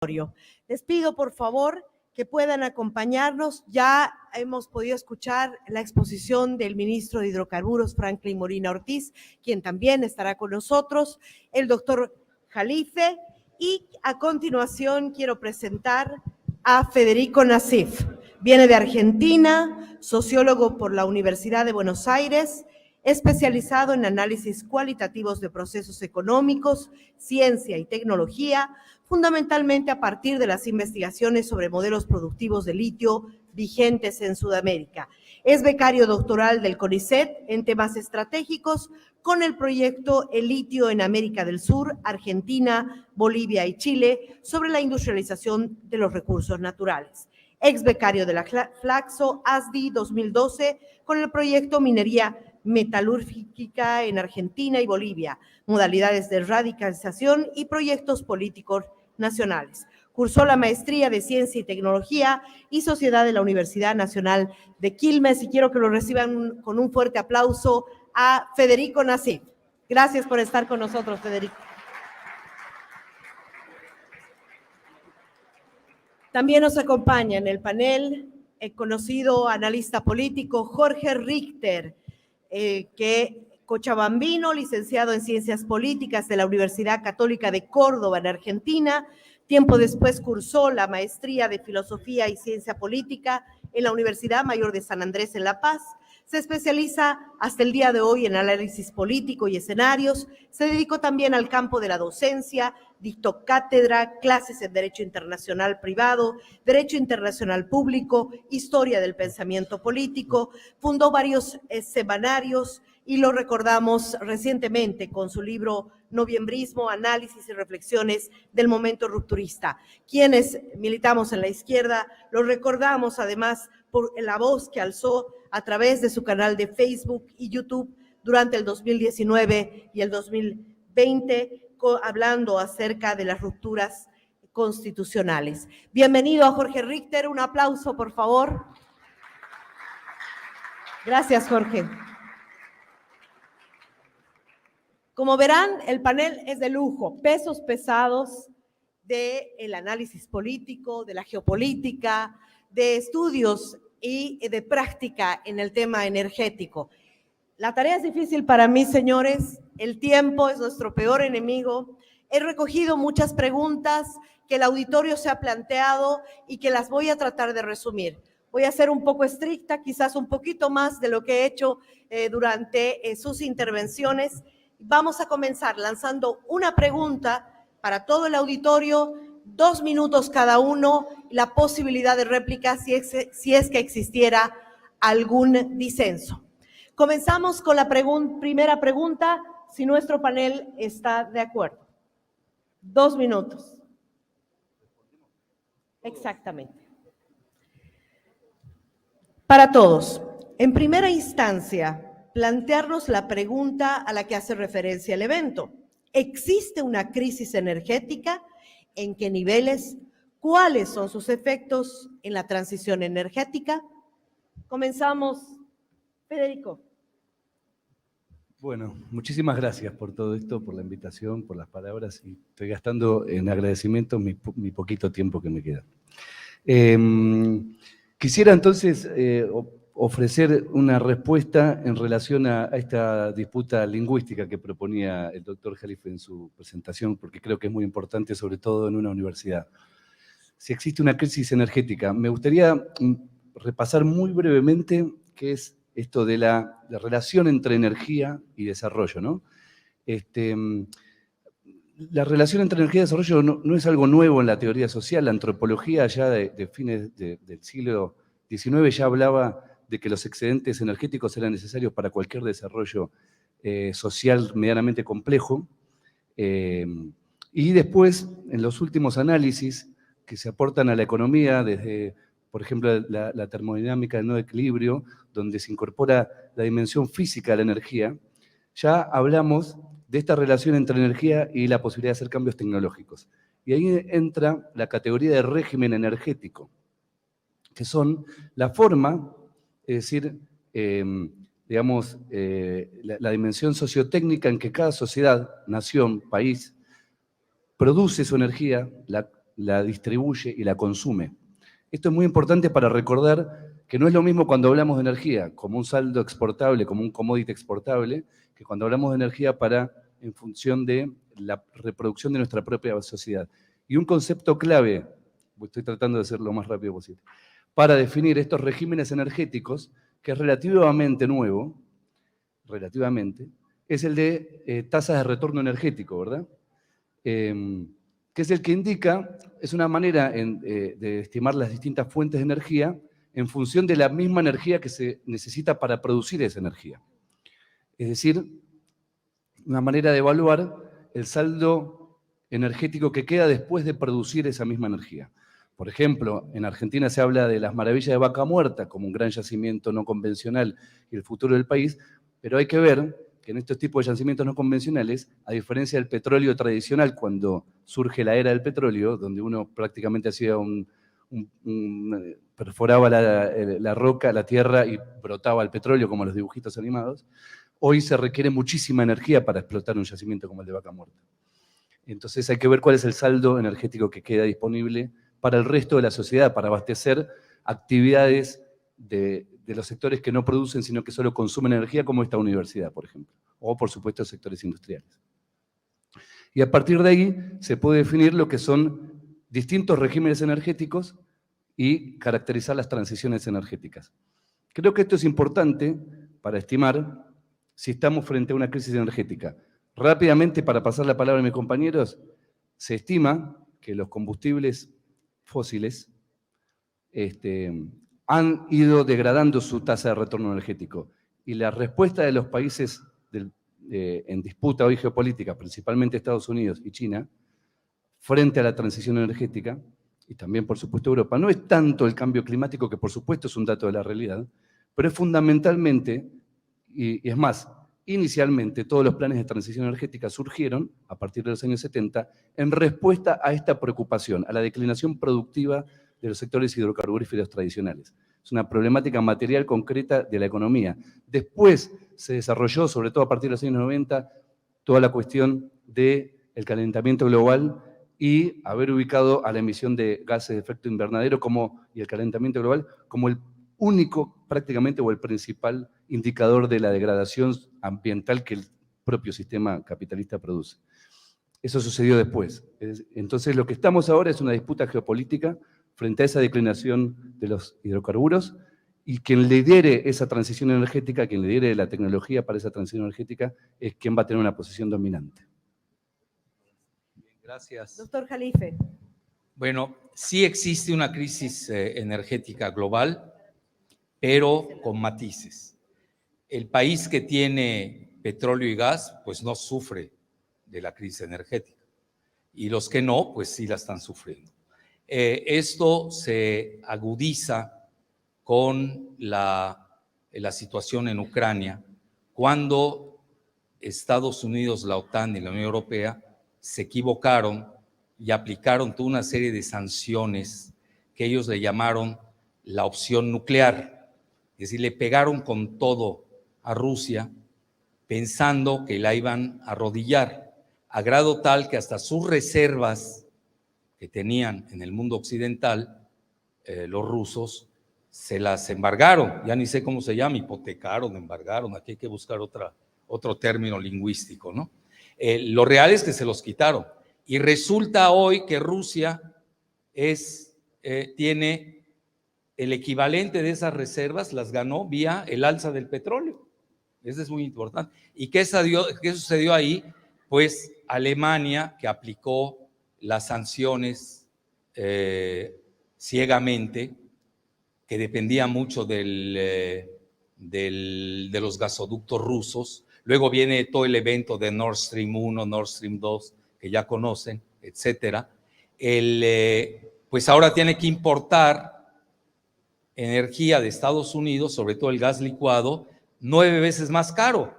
Les pido, por favor, que puedan acompañarnos. Ya hemos podido escuchar la exposición del ministro de Hidrocarburos, Franklin Morina Ortiz, quien también estará con nosotros, el doctor Jalife, y a continuación quiero presentar a Federico Nassif. Viene de Argentina, sociólogo por la Universidad de Buenos Aires, especializado en análisis cualitativos de procesos económicos, ciencia y tecnología, fundamentalmente a partir de las investigaciones sobre modelos productivos de litio vigentes en Sudamérica. Es becario doctoral del CONICET en temas estratégicos con el proyecto El litio en América del Sur, Argentina, Bolivia y Chile sobre la industrialización de los recursos naturales. Ex becario de la Flaxo ASDI 2012 con el proyecto Minería Metalúrgica en Argentina y Bolivia, modalidades de radicalización y proyectos políticos nacionales. Cursó la maestría de Ciencia y Tecnología y Sociedad de la Universidad Nacional de Quilmes, y quiero que lo reciban con un fuerte aplauso a Federico Nassif. Gracias por estar con nosotros, Federico. También nos acompaña en el panel el conocido analista político Jorge Richter, cochabambino, licenciado en Ciencias Políticas de la Universidad Católica de Córdoba, en Argentina. Tiempo después cursó la maestría de Filosofía y Ciencia Política en la Universidad Mayor de San Andrés, en La Paz. Se especializa hasta el día de hoy en análisis político y escenarios. Se dedicó también al campo de la docencia, dictó cátedra, clases en Derecho Internacional Privado, Derecho Internacional Público, Historia del Pensamiento Político, fundó varios semanarios y lo recordamos recientemente con su libro Noviembrismo, Análisis y Reflexiones del Momento Rupturista. Quienes militamos en la izquierda lo recordamos además por la voz que alzó a través de su canal de Facebook y YouTube durante el 2019 y el 2020, hablando acerca de las rupturas constitucionales. Bienvenido a Jorge Richter, un aplauso, por favor. Gracias, Jorge. Como verán, el panel es de lujo, pesos pesados del análisis político, de la geopolítica, de estudios y de práctica en el tema energético. La tarea es difícil para mí, señores. El tiempo es nuestro peor enemigo. He recogido muchas preguntas que el auditorio se ha planteado y que las voy a tratar de resumir. Voy a ser un poco estricta, quizás un poquito más de lo que he hecho durante sus intervenciones. Vamos a comenzar lanzando una pregunta para todo el auditorio, 2 minutos cada uno, la posibilidad de réplica si es que existiera algún disenso. Comenzamos con la primera pregunta, si nuestro panel está de acuerdo. 2 minutos. Exactamente. Para todos, en primera instancia, plantearnos la pregunta a la que hace referencia el evento. ¿Existe una crisis energética? ¿En qué niveles? ¿Cuáles son sus efectos en la transición energética? Comenzamos, Federico. Bueno, muchísimas gracias por todo esto, por la invitación, por las palabras, y estoy gastando en agradecimiento mi poquito tiempo que me queda. Quisiera entonces ofrecer una respuesta en relación a esta disputa lingüística que proponía el doctor Jalife en su presentación, porque creo que es muy importante, sobre todo en una universidad. Si existe una crisis energética, me gustaría repasar muy brevemente qué es esto de la relación entre energía y desarrollo, ¿no? La relación entre energía y desarrollo no es algo nuevo en la teoría social. La antropología ya de fines del siglo XIX ya hablaba de que los excedentes energéticos eran necesarios para cualquier desarrollo social medianamente complejo. Y después, en los últimos análisis que se aportan a la economía, desde, por ejemplo, la termodinámica del no equilibrio, donde se incorpora la dimensión física de la energía, ya hablamos de esta relación entre energía y la posibilidad de hacer cambios tecnológicos. Y ahí entra la categoría de régimen energético, que son la forma, es decir, digamos, la dimensión sociotécnica en que cada sociedad, nación, país, produce su energía, la la distribuye y la consume. Esto es muy importante para recordar que no es lo mismo cuando hablamos de energía como un saldo exportable, como un commodity exportable, que cuando hablamos de energía en función de la reproducción de nuestra propia sociedad. Y un concepto clave, estoy tratando de hacerlo lo más rápido posible, para definir estos regímenes energéticos, que es relativamente nuevo, es el de tasas de retorno energético, ¿verdad? Que es el que indica, es una manera de estimar las distintas fuentes de energía en función de la misma energía que se necesita para producir esa energía. Es decir, una manera de evaluar el saldo energético que queda después de producir esa misma energía. Por ejemplo, en Argentina se habla de las maravillas de Vaca Muerta como un gran yacimiento no convencional y el futuro del país, pero hay que ver que en estos tipos de yacimientos no convencionales, a diferencia del petróleo tradicional, cuando surge la era del petróleo, donde uno prácticamente hacía perforaba la roca, la tierra y brotaba el petróleo como los dibujitos animados, hoy se requiere muchísima energía para explotar un yacimiento como el de Vaca Muerta. Entonces hay que ver cuál es el saldo energético que queda disponible para el resto de la sociedad, para abastecer actividades de los sectores que no producen, sino que solo consumen energía, como esta universidad, por ejemplo, o por supuesto sectores industriales. Y a partir de ahí se puede definir lo que son distintos regímenes energéticos y caracterizar las transiciones energéticas. Creo que esto es importante para estimar si estamos frente a una crisis energética. Rápidamente, para pasar la palabra a mis compañeros, se estima que los combustibles fósiles han ido degradando su tasa de retorno energético. Y la respuesta de los países en disputa hoy geopolítica, principalmente Estados Unidos y China, frente a la transición energética, y también, por supuesto, Europa, no es tanto el cambio climático, que por supuesto es un dato de la realidad, pero es fundamentalmente, y es más, inicialmente todos los planes de transición energética surgieron, a partir de los años 70, en respuesta a esta preocupación, a la declinación productiva de los sectores hidrocarburíferos tradicionales. Es una problemática material concreta de la economía. Después se desarrolló, sobre todo a partir de los años 90, toda la cuestión del calentamiento global y haber ubicado a la emisión de gases de efecto invernadero y el calentamiento global como el único, prácticamente, o el principal indicador de la degradación ambiental que el propio sistema capitalista produce. Eso sucedió después. Entonces, lo que estamos ahora es una disputa geopolítica frente a esa declinación de los hidrocarburos, y quien lidere esa transición energética, quien lidere la tecnología para esa transición energética, es quien va a tener una posición dominante. Gracias. Doctor Jalife. Bueno, sí existe una crisis energética global, pero con matices. El país que tiene petróleo y gas, pues no sufre de la crisis energética. Y los que no, pues sí la están sufriendo. Esto se agudiza con la situación en Ucrania, cuando Estados Unidos, la OTAN y la Unión Europea se equivocaron y aplicaron toda una serie de sanciones que ellos le llamaron la opción nuclear. Es decir, le pegaron con todo a Rusia pensando que la iban a arrodillar, a grado tal que hasta sus reservas que tenían en el mundo occidental, los rusos, se las embargaron. Ya ni sé cómo se llama, hipotecaron, embargaron, aquí hay que buscar otro término lingüístico, ¿no? Lo real es que se los quitaron. Y resulta hoy que Rusia tiene el equivalente de esas reservas, las ganó vía el alza del petróleo. Eso es muy importante. ¿Y qué sucedió ahí? Pues Alemania, que aplicó las sanciones ciegamente, que dependía mucho de los gasoductos rusos. Luego viene todo el evento de Nord Stream 1, Nord Stream 2, que ya conocen, etcétera. Pues ahora tiene que importar energía de Estados Unidos, sobre todo el gas licuado, 9 veces más caro.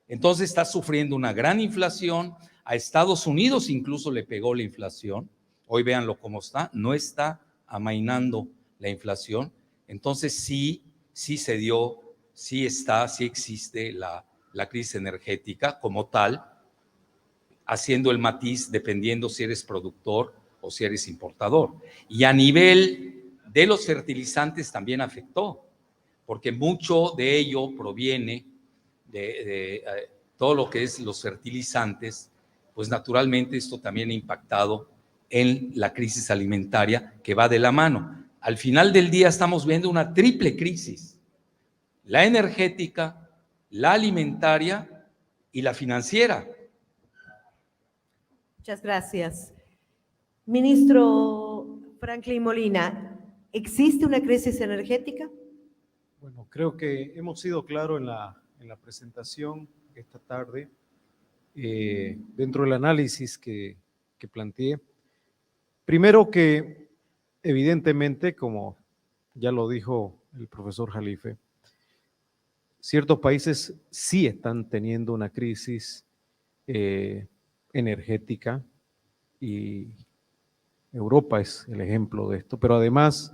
Entonces está sufriendo una gran inflación. A Estados Unidos incluso le pegó la inflación. Hoy véanlo cómo está. No está amainando la inflación. Entonces sí se dio, sí existe la crisis energética como tal, haciendo el matiz dependiendo si eres productor o si eres importador. Y a nivel de los fertilizantes también afectó, porque mucho de ello proviene de todo lo que es los fertilizantes, pues naturalmente esto también ha impactado en la crisis alimentaria que va de la mano. Al final del día estamos viendo una triple crisis: la energética, la alimentaria y la financiera. Muchas gracias. Ministro Franklin Molina, ¿existe una crisis energética? Bueno, creo que hemos sido claros en la presentación esta tarde, dentro del análisis que planteé. Primero que, evidentemente, como ya lo dijo el profesor Jalife, ciertos países sí están teniendo una crisis energética y Europa es el ejemplo de esto, pero además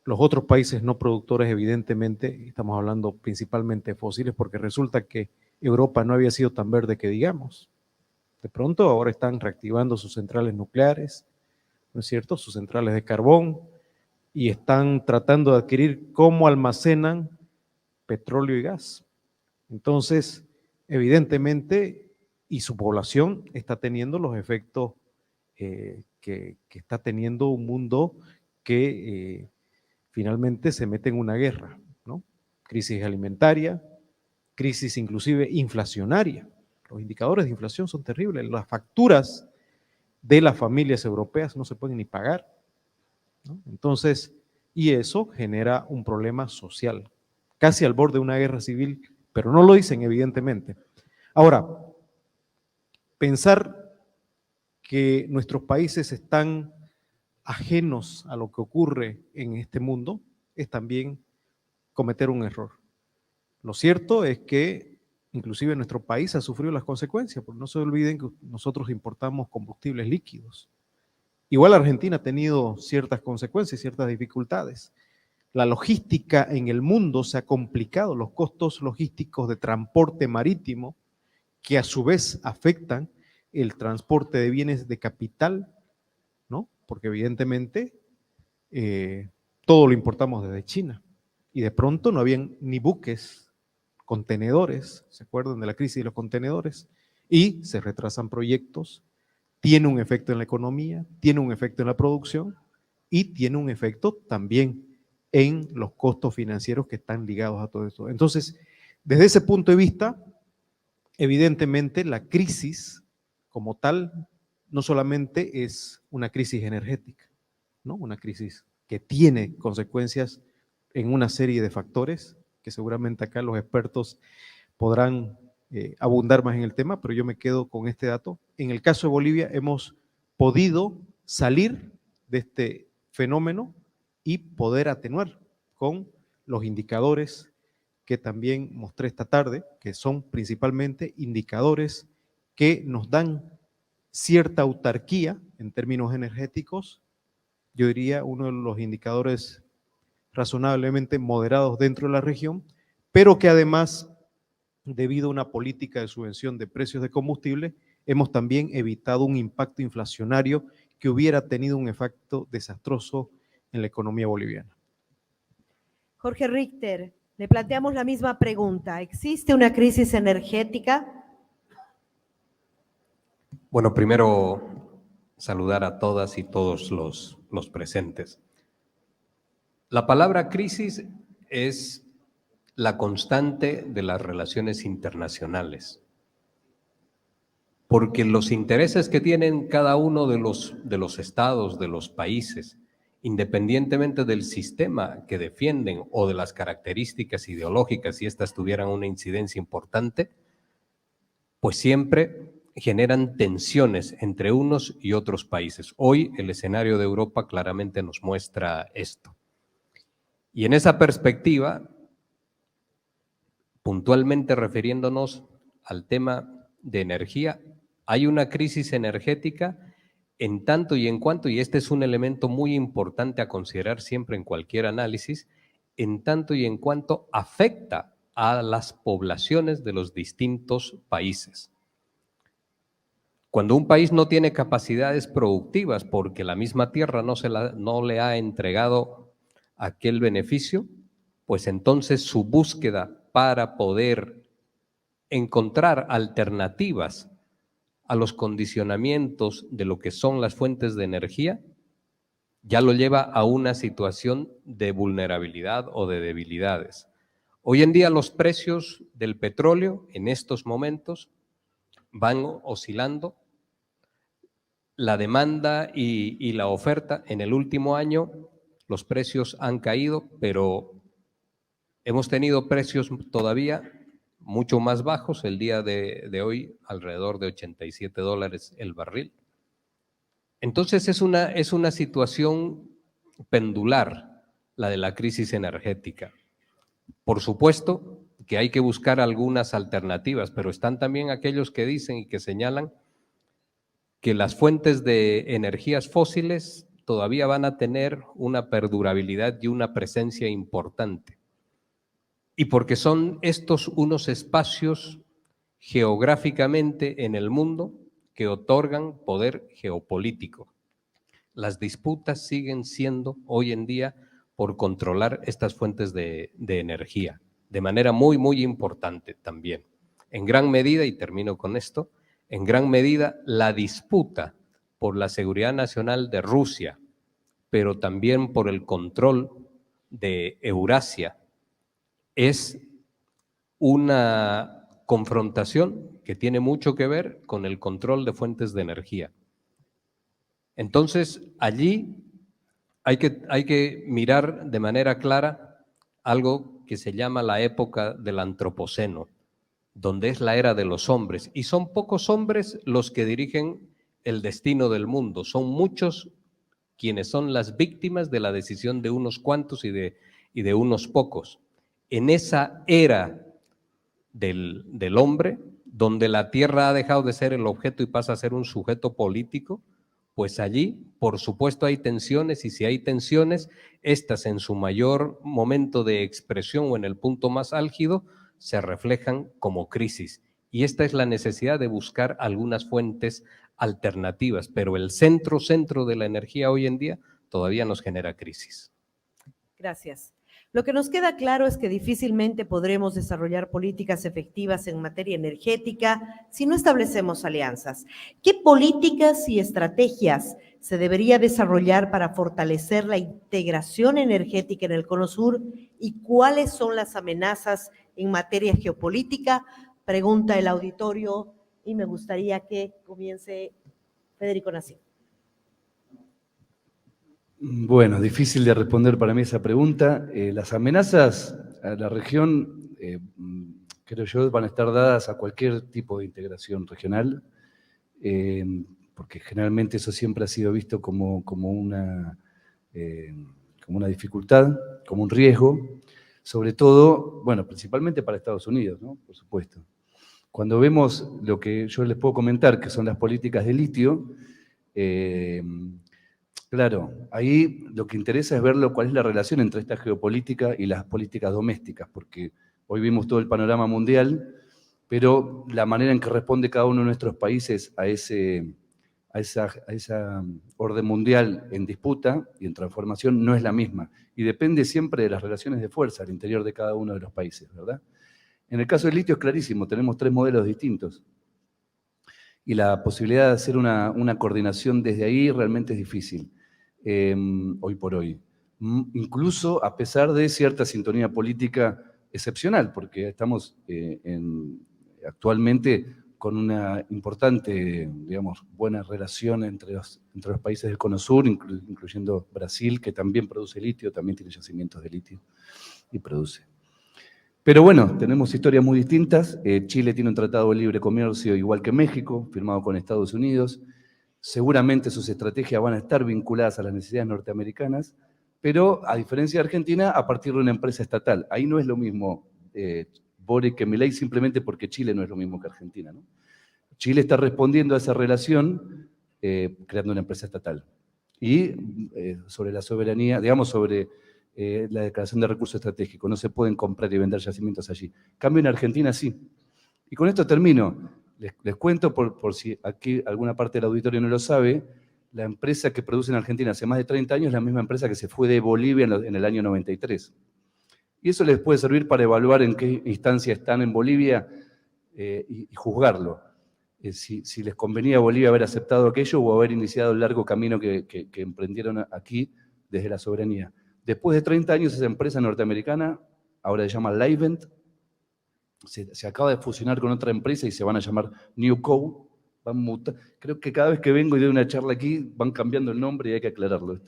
los otros países no productores, evidentemente, estamos hablando principalmente de fósiles, porque resulta que Europa no había sido tan verde que digamos. De pronto ahora están reactivando sus centrales nucleares, ¿no es cierto?, sus centrales de carbón, y están tratando de adquirir cómo almacenan petróleo y gas. Entonces, evidentemente, y su población está teniendo los efectos que está teniendo un mundo que finalmente se mete en una guerra, ¿no? Crisis alimentaria, crisis inclusive inflacionaria. Los indicadores de inflación son terribles. Las facturas de las familias europeas no se pueden ni pagar, ¿no? Entonces, y eso genera un problema social, casi al borde de una guerra civil, pero no lo dicen evidentemente. Ahora, pensar que nuestros países están ajenos a lo que ocurre en este mundo es también cometer un error. Lo cierto es que inclusive nuestro país ha sufrido las consecuencias, porque no se olviden que nosotros importamos combustibles líquidos. Igual Argentina ha tenido ciertas consecuencias, ciertas dificultades. La logística en el mundo se ha complicado, los costos logísticos de transporte marítimo, que a su vez afectan el transporte de bienes de capital, ¿no? Porque evidentemente todo lo importamos desde China y de pronto no habían ni buques, contenedores, ¿se acuerdan de la crisis de los contenedores? Y se retrasan proyectos, tiene un efecto en la economía, tiene un efecto en la producción y tiene un efecto también en los costos financieros que están ligados a todo esto. Entonces, desde ese punto de vista, evidentemente la crisis como tal no solamente es una crisis energética, ¿no? Una crisis que tiene consecuencias en una serie de factores que seguramente acá los expertos podrán abundar más en el tema, pero yo me quedo con este dato. En el caso de Bolivia hemos podido salir de este fenómeno y poder atenuar con los indicadores que también mostré esta tarde, que son principalmente indicadores que nos dan cierta autarquía en términos energéticos. Yo diría uno de los indicadores razonablemente moderados dentro de la región, pero que además, debido a una política de subvención de precios de combustible, hemos también evitado un impacto inflacionario que hubiera tenido un efecto desastroso en la economía boliviana. Jorge Richter, le planteamos la misma pregunta. ¿Existe una crisis energética? Bueno, primero saludar a todas y todos los presentes. La palabra crisis es la constante de las relaciones internacionales, porque los intereses que tienen cada uno de los estados, de los países, independientemente del sistema que defienden o de las características ideológicas, si éstas tuvieran una incidencia importante, pues siempre generan tensiones entre unos y otros países. Hoy el escenario de Europa claramente nos muestra esto. Y en esa perspectiva, puntualmente refiriéndonos al tema de energía, hay una crisis energética en tanto y en cuanto, y este es un elemento muy importante a considerar siempre en cualquier análisis, en tanto y en cuanto afecta a las poblaciones de los distintos países. Cuando un país no tiene capacidades productivas porque la misma tierra no le ha entregado aquel beneficio, pues entonces su búsqueda para poder encontrar alternativas a los condicionamientos de lo que son las fuentes de energía ya lo lleva a una situación de vulnerabilidad o de debilidades. Hoy en día los precios del petróleo en estos momentos van oscilando. La demanda y la oferta en el último año, los precios han caído, pero hemos tenido precios todavía mucho más bajos. El día de hoy, alrededor de $87 el barril. Entonces es una situación pendular la de la crisis energética. Por supuesto que hay que buscar algunas alternativas, pero están también aquellos que dicen y que señalan que las fuentes de energías fósiles todavía van a tener una perdurabilidad y una presencia importante. Y porque son estos unos espacios geográficamente en el mundo que otorgan poder geopolítico. Las disputas siguen siendo hoy en día por controlar estas fuentes de energía, de manera muy, muy importante también. En gran medida, y termino con esto, en gran medida la disputa por la seguridad nacional de Rusia, pero también por el control de Eurasia, es una confrontación que tiene mucho que ver con el control de fuentes de energía. Entonces, allí hay que mirar de manera clara algo que se llama la época del Antropoceno, donde es la era de los hombres, y son pocos hombres los que dirigen el destino del mundo, son muchos quienes son las víctimas de la decisión de unos cuantos y de unos pocos. En esa era del hombre, donde la tierra ha dejado de ser el objeto y pasa a ser un sujeto político, pues allí, por supuesto, hay tensiones, y si hay tensiones, estas en su mayor momento de expresión o en el punto más álgido, se reflejan como crisis. Y esta es la necesidad de buscar algunas fuentes alternativas, pero el centro de la energía hoy en día todavía nos genera crisis. Gracias. Lo que nos queda claro es que difícilmente podremos desarrollar políticas efectivas en materia energética si no establecemos alianzas. ¿Qué políticas y estrategias se debería desarrollar para fortalecer la integración energética en el Cono Sur y cuáles son las amenazas en materia geopolítica? Pregunta el auditorio y me gustaría que comience Federico Nassif. Bueno, difícil de responder para mí esa pregunta. Las amenazas a la región, creo yo, van a estar dadas a cualquier tipo de integración regional, porque generalmente eso siempre ha sido visto como una dificultad, como un riesgo, sobre todo, bueno, principalmente para Estados Unidos, ¿no? Por supuesto. Cuando vemos lo que yo les puedo comentar, que son las políticas de litio, claro, ahí lo que interesa es ver cuál es la relación entre esta geopolítica y las políticas domésticas, porque hoy vimos todo el panorama mundial, pero la manera en que responde cada uno de nuestros países a esa orden mundial en disputa y en transformación no es la misma, y depende siempre de las relaciones de fuerza al interior de cada uno de los países, ¿verdad? En el caso del litio es clarísimo, tenemos 3 modelos distintos, y la posibilidad de hacer una coordinación desde ahí realmente es difícil. Hoy por hoy. Incluso a pesar de cierta sintonía política excepcional, porque estamos actualmente con una importante, digamos, buena relación entre los países del Cono Sur, incluyendo Brasil, que también produce litio, también tiene yacimientos de litio y produce. Pero bueno, tenemos historias muy distintas. Chile tiene un tratado de libre comercio igual que México, firmado con Estados Unidos. Seguramente sus estrategias van a estar vinculadas a las necesidades norteamericanas, pero a diferencia de Argentina, a partir de una empresa estatal. Ahí no es lo mismo Boric que Milei, simplemente porque Chile no es lo mismo que Argentina, ¿no? Chile está respondiendo a esa relación creando una empresa estatal. Y sobre la soberanía, digamos, sobre la declaración de recursos estratégicos. No se pueden comprar y vender yacimientos allí. En cambio, en Argentina sí. Y con esto termino. Les cuento, por si aquí alguna parte del auditorio no lo sabe, la empresa que produce en Argentina hace más de 30 años es la misma empresa que se fue de Bolivia en el año 93. Y eso les puede servir para evaluar en qué instancia están en Bolivia y juzgarlo. Si les convenía a Bolivia haber aceptado aquello o haber iniciado el largo camino que emprendieron aquí desde la soberanía. Después de 30 años, esa empresa norteamericana, ahora se llama Livent, se acaba de fusionar con otra empresa y se van a llamar Newco. Creo que cada vez que vengo y doy una charla aquí, van cambiando el nombre y hay que aclararlo.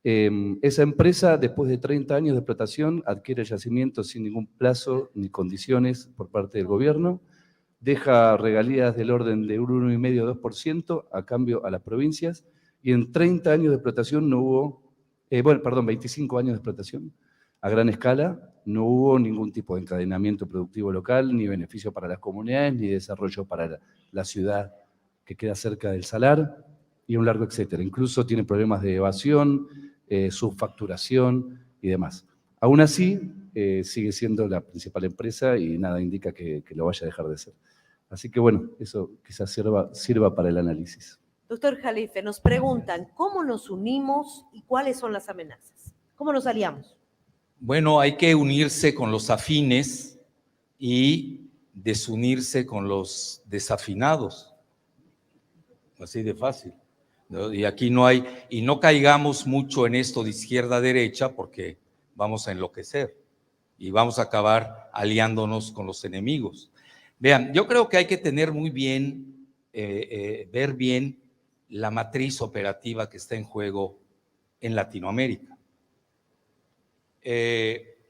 Esa empresa, después de 30 años de explotación, adquiere yacimientos sin ningún plazo ni condiciones por parte del gobierno, deja regalías del orden de un 1,5-2% a cambio a las provincias, y en 30 años de explotación no hubo, 25 años de explotación a gran escala, no hubo ningún tipo de encadenamiento productivo local, ni beneficio para las comunidades, ni desarrollo para la ciudad que queda cerca del salar, y un largo etcétera. Incluso tiene problemas de evasión, subfacturación y demás. Aún así, sigue siendo la principal empresa y nada indica que lo vaya a dejar de ser. Así que bueno, eso quizás sirva para el análisis. Doctor Jalife, nos preguntan, ¿cómo nos unimos y cuáles son las amenazas? ¿Cómo nos aliamos? Bueno, hay que unirse con los afines y desunirse con los desafinados. Así de fácil, ¿no? Y aquí no hay, y no caigamos mucho en esto de izquierda a derecha porque vamos a enloquecer y vamos a acabar aliándonos con los enemigos. Vean, yo creo que hay que tener muy bien, ver bien la matriz operativa que está en juego en Latinoamérica.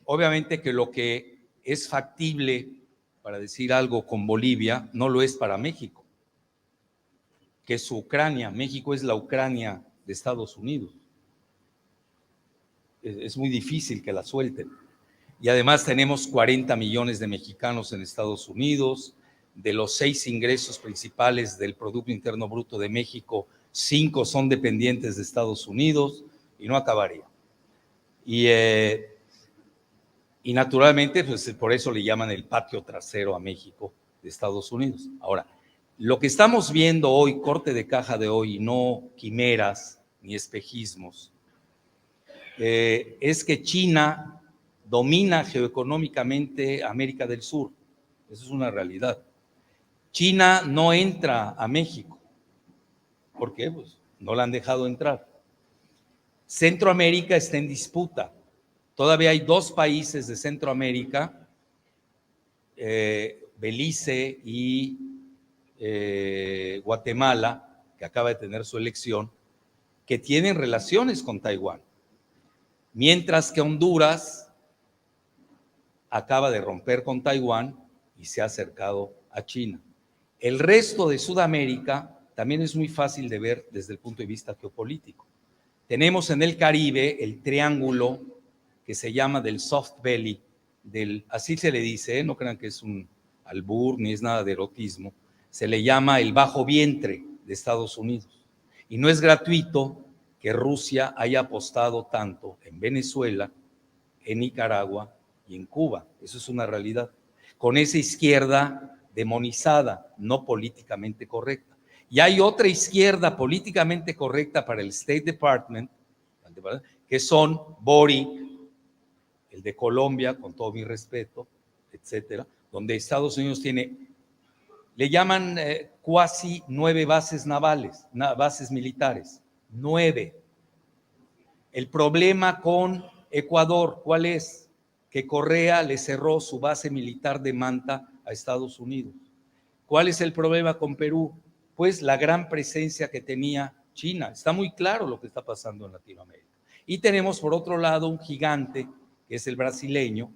Obviamente que lo que es factible, para decir algo, con Bolivia, no lo es para México, que es Ucrania. México es la Ucrania de Estados Unidos. Es muy difícil que la suelten. Y además tenemos 40 millones de mexicanos en Estados Unidos. De los 6 ingresos principales del Producto Interno Bruto de México, 5 son dependientes de Estados Unidos y no acabaría. Y naturalmente, pues por eso le llaman el patio trasero a México de Estados Unidos. Ahora, lo que estamos viendo hoy, corte de caja de hoy, no quimeras ni espejismos, es que China domina geoeconómicamente América del Sur. Eso es una realidad. China no entra a México. ¿Por qué? Pues no la han dejado entrar. Centroamérica está en disputa. Todavía hay 2 países de Centroamérica, Belice y Guatemala, que acaba de tener su elección, que tienen relaciones con Taiwán. Mientras que Honduras acaba de romper con Taiwán y se ha acercado a China. El resto de Sudamérica también es muy fácil de ver desde el punto de vista geopolítico. Tenemos en el Caribe el triángulo que se llama del soft belly, así se le dice, no crean que es un albur ni es nada de erotismo, se le llama el bajo vientre de Estados Unidos. Y no es gratuito que Rusia haya apostado tanto en Venezuela, en Nicaragua y en Cuba. Eso es una realidad. Con esa izquierda demonizada, no políticamente correcta. Y hay otra izquierda políticamente correcta para el State Department, que son Boric, el de Colombia, con todo mi respeto, etcétera, donde Estados Unidos tiene, le llaman cuasi 9 bases navales, bases militares, 9. El problema con Ecuador, ¿cuál es? Que Correa le cerró su base militar de Manta a Estados Unidos. ¿Cuál es el problema con Perú? Pues la gran presencia que tenía China. Está muy claro lo que está pasando en Latinoamérica. Y tenemos por otro lado un gigante, que es el brasileño,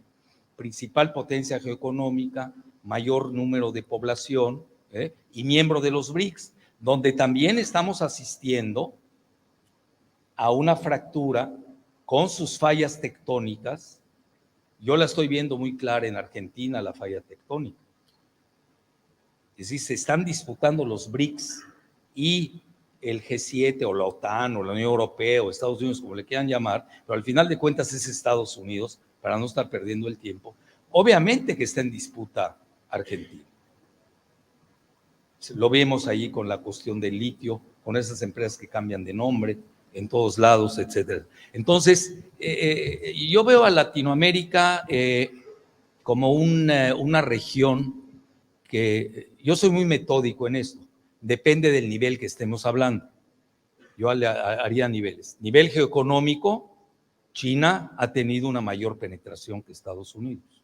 principal potencia geoeconómica, mayor número de población, y miembro de los BRICS, donde también estamos asistiendo a una fractura con sus fallas tectónicas. Yo la estoy viendo muy clara en Argentina, la falla tectónica. Es decir, se están disputando los BRICS y el G7 o la OTAN o la Unión Europea o Estados Unidos, como le quieran llamar, pero al final de cuentas es Estados Unidos, para no estar perdiendo el tiempo. Obviamente que está en disputa Argentina. Lo vemos ahí con la cuestión del litio, con esas empresas que cambian de nombre en todos lados, etcétera. Entonces, yo veo a Latinoamérica como una región que yo soy muy metódico en esto, depende del nivel que estemos hablando. Yo haría niveles. Nivel geoeconómico, China ha tenido una mayor penetración que Estados Unidos.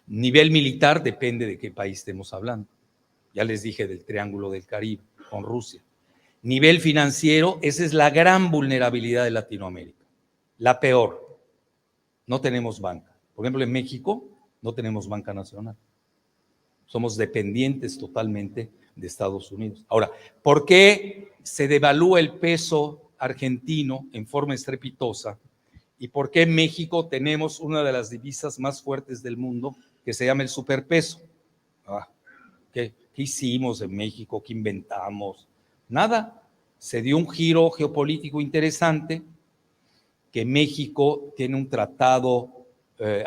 Nivel militar, depende de qué país estemos hablando. Ya les dije del Triángulo del Caribe con Rusia. Nivel financiero, esa es la gran vulnerabilidad de Latinoamérica. La peor. No tenemos banca. Por ejemplo, en México no tenemos banca nacional. Somos dependientes totalmente de Estados Unidos. Ahora, ¿por qué se devalúa el peso argentino en forma estrepitosa? ¿Y por qué en México tenemos una de las divisas más fuertes del mundo que se llama el superpeso? ¿Qué hicimos en México? ¿Qué inventamos? Nada. Se dio un giro geopolítico interesante, que México tiene un tratado,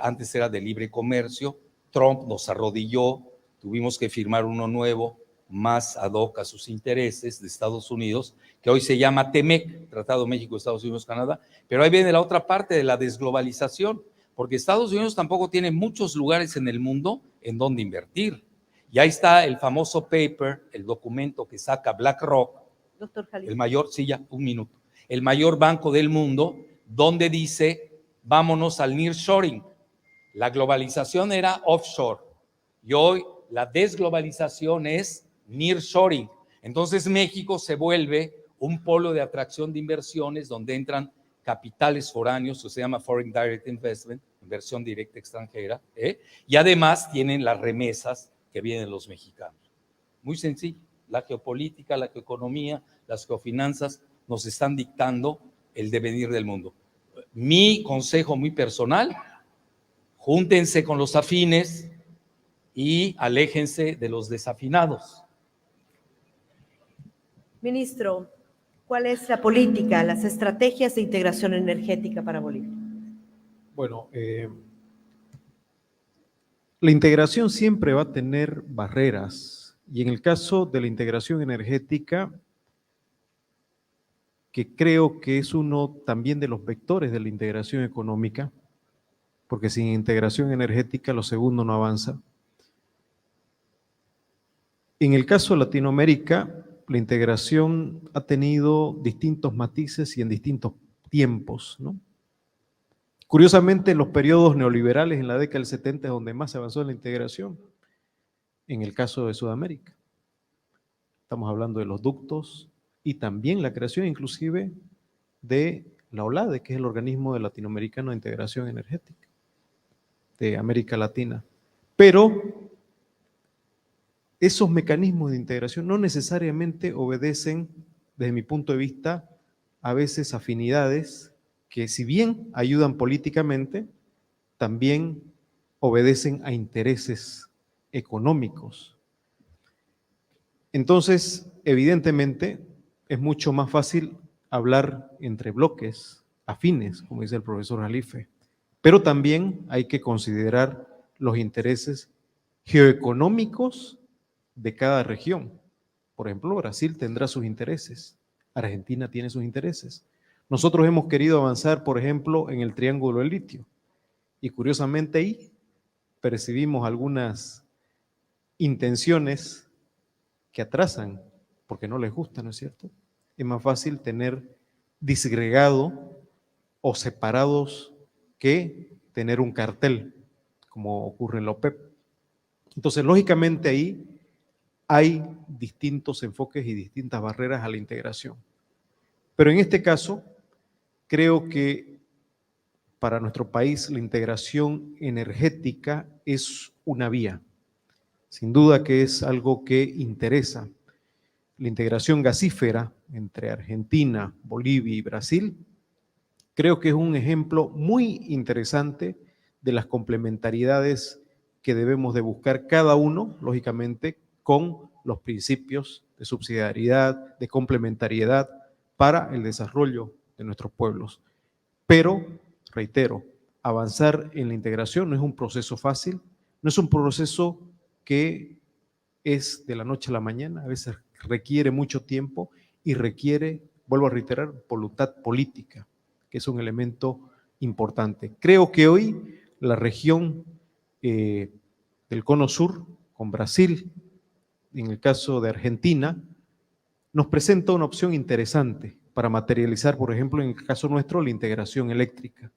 antes era de libre comercio, Trump nos arrodilló, tuvimos que firmar uno nuevo, más ad hoc a sus intereses de Estados Unidos, que hoy se llama TEMEC, Tratado México, Estados Unidos, Canadá, pero ahí viene la otra parte de la desglobalización, porque Estados Unidos tampoco tiene muchos lugares en el mundo en donde invertir. Y ahí está el famoso paper, el documento que saca BlackRock, Doctor Jalife. el mayor, sí, ya, un minuto, el mayor banco del mundo, donde dice, vámonos al nearshoring. La globalización era offshore y hoy la desglobalización es nearshoring. Entonces México se vuelve un polo de atracción de inversiones donde entran capitales foráneos, que se llama Foreign Direct Investment, inversión directa extranjera, y además tienen las remesas que vienen los mexicanos. Muy sencillo, la geopolítica, la geoeconomía, las geofinanzas nos están dictando el devenir del mundo. Mi consejo muy personal, júntense con los afines y aléjense de los desafinados. Ministro, ¿cuál es la política, las estrategias de integración energética para Bolivia? Bueno, la integración siempre va a tener barreras y en el caso de la integración energética, que creo que es uno también de los vectores de la integración económica, porque sin integración energética lo segundo no avanza. En el caso de Latinoamérica, la integración ha tenido distintos matices y en distintos tiempos, ¿no? Curiosamente, en los periodos neoliberales, en la década del 70, es donde más se avanzó en la integración, en el caso de Sudamérica. Estamos hablando de los ductos y también la creación inclusive de la OLADE, que es el Organismo Latinoamericano de Integración Energética de América Latina. Pero esos mecanismos de integración no necesariamente obedecen, desde mi punto de vista, a veces afinidades que si bien ayudan políticamente, también obedecen a intereses económicos. Entonces, evidentemente, es mucho más fácil hablar entre bloques afines, como dice el profesor Jalife, pero también hay que considerar los intereses geoeconómicos de cada región. Por ejemplo, Brasil tendrá sus intereses, Argentina tiene sus intereses. Nosotros hemos querido avanzar, por ejemplo, en el Triángulo del Litio, y curiosamente ahí percibimos algunas intenciones que atrasan, porque no les gusta, ¿no es cierto? Es más fácil tener disgregado o separados que tener un cartel, como ocurre en la OPEP. Entonces, lógicamente ahí hay distintos enfoques y distintas barreras a la integración. Pero en este caso, creo que para nuestro país la integración energética es una vía. Sin duda que es algo que interesa. La integración gasífera entre Argentina, Bolivia y Brasil, creo que es un ejemplo muy interesante de las complementariedades que debemos de buscar cada uno, lógicamente, con los principios de subsidiariedad, de complementariedad para el desarrollo de nuestros pueblos. Pero, reitero, avanzar en la integración no es un proceso fácil, no es un proceso que es de la noche a la mañana, a veces requiere mucho tiempo y requiere, vuelvo a reiterar, voluntad política, que es un elemento importante. Creo que hoy la región del Cono Sur, con Brasil, en el caso de Argentina, nos presenta una opción interesante para materializar, por ejemplo, en el caso nuestro, la integración eléctrica,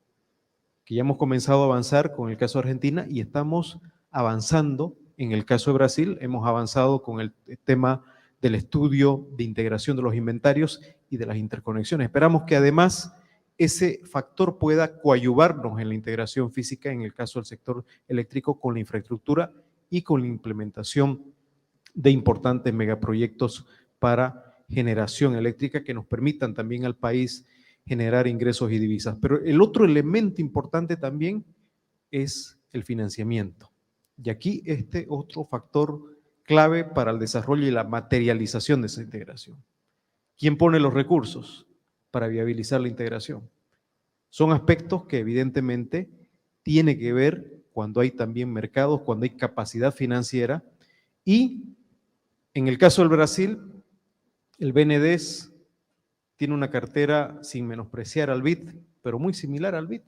que ya hemos comenzado a avanzar con el caso de Argentina y estamos avanzando en el caso de Brasil, hemos avanzado con el tema del estudio de integración de los inventarios y de las interconexiones. Esperamos que además ese factor pueda coadyuvarnos en la integración física en el caso del sector eléctrico con la infraestructura y con la implementación de importantes megaproyectos para generación eléctrica que nos permitan también al país generar ingresos y divisas. Pero el otro elemento importante también es el financiamiento. Y aquí este otro factor clave para el desarrollo y la materialización de esa integración. ¿Quién pone los recursos para viabilizar la integración? Son aspectos que evidentemente tiene que ver cuando hay también mercados, cuando hay capacidad financiera y en el caso del Brasil, el BNDES tiene una cartera, sin menospreciar al BID, pero muy similar al BID,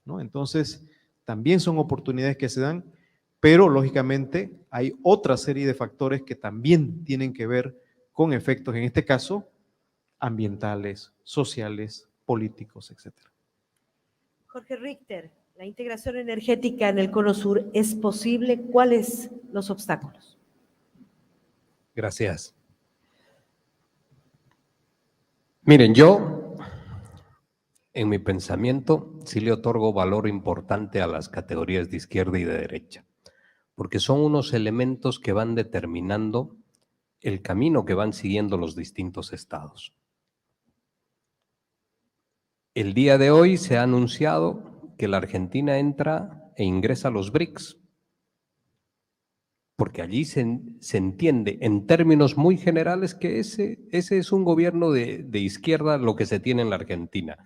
¿no? Entonces, también son oportunidades que se dan, pero lógicamente hay otra serie de factores que también tienen que ver con efectos, en este caso, ambientales, sociales, políticos, etc. Jorge Richter, ¿la integración energética en el Cono Sur es posible? ¿Cuáles los obstáculos? Gracias. Miren, yo en mi pensamiento sí le otorgo valor importante a las categorías de izquierda y de derecha, porque son unos elementos que van determinando el camino que van siguiendo los distintos estados. El día de hoy se ha anunciado que la Argentina entra e ingresa a los BRICS, porque allí se entiende en términos muy generales que ese es un gobierno de izquierda lo que se tiene en la Argentina.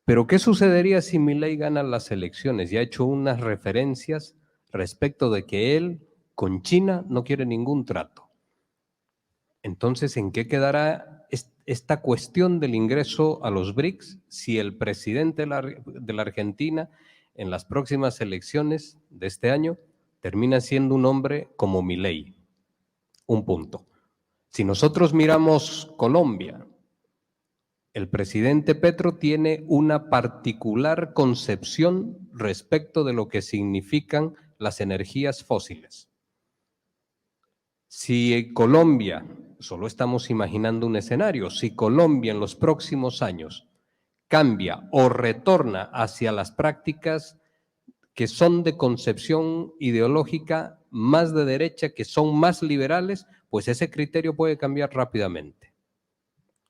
Pero ¿qué sucedería si Milei gana las elecciones? Y ha hecho unas referencias respecto de que él con China no quiere ningún trato. Entonces, ¿en qué quedará esta cuestión del ingreso a los BRICS si el presidente de la Argentina en las próximas elecciones de este año termina siendo un hombre como Milei? Un punto. Si nosotros miramos Colombia, el presidente Petro tiene una particular concepción respecto de lo que significan las energías fósiles. Si Colombia, solo estamos imaginando un escenario, si Colombia en los próximos años cambia o retorna hacia las prácticas que son de concepción ideológica más de derecha, que son más liberales, pues ese criterio puede cambiar rápidamente.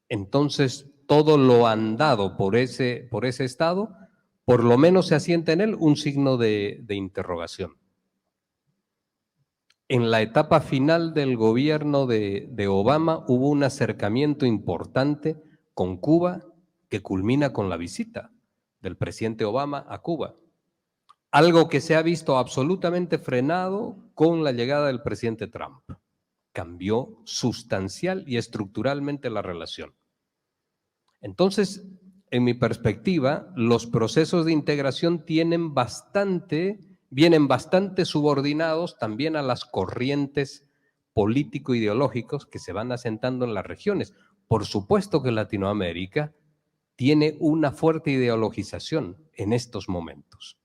Entonces, todo lo andado por ese estado, por lo menos se asienta en él un signo de interrogación. En la etapa final del gobierno de Obama hubo un acercamiento importante con Cuba que culmina con la visita del presidente Obama a Cuba. Algo que se ha visto absolutamente frenado con la llegada del presidente Trump. Cambió sustancial y estructuralmente la relación. Entonces, en mi perspectiva, los procesos de integración vienen bastante subordinados también a las corrientes político-ideológicos que se van asentando en las regiones. Por supuesto que Latinoamérica tiene una fuerte ideologización en estos momentos.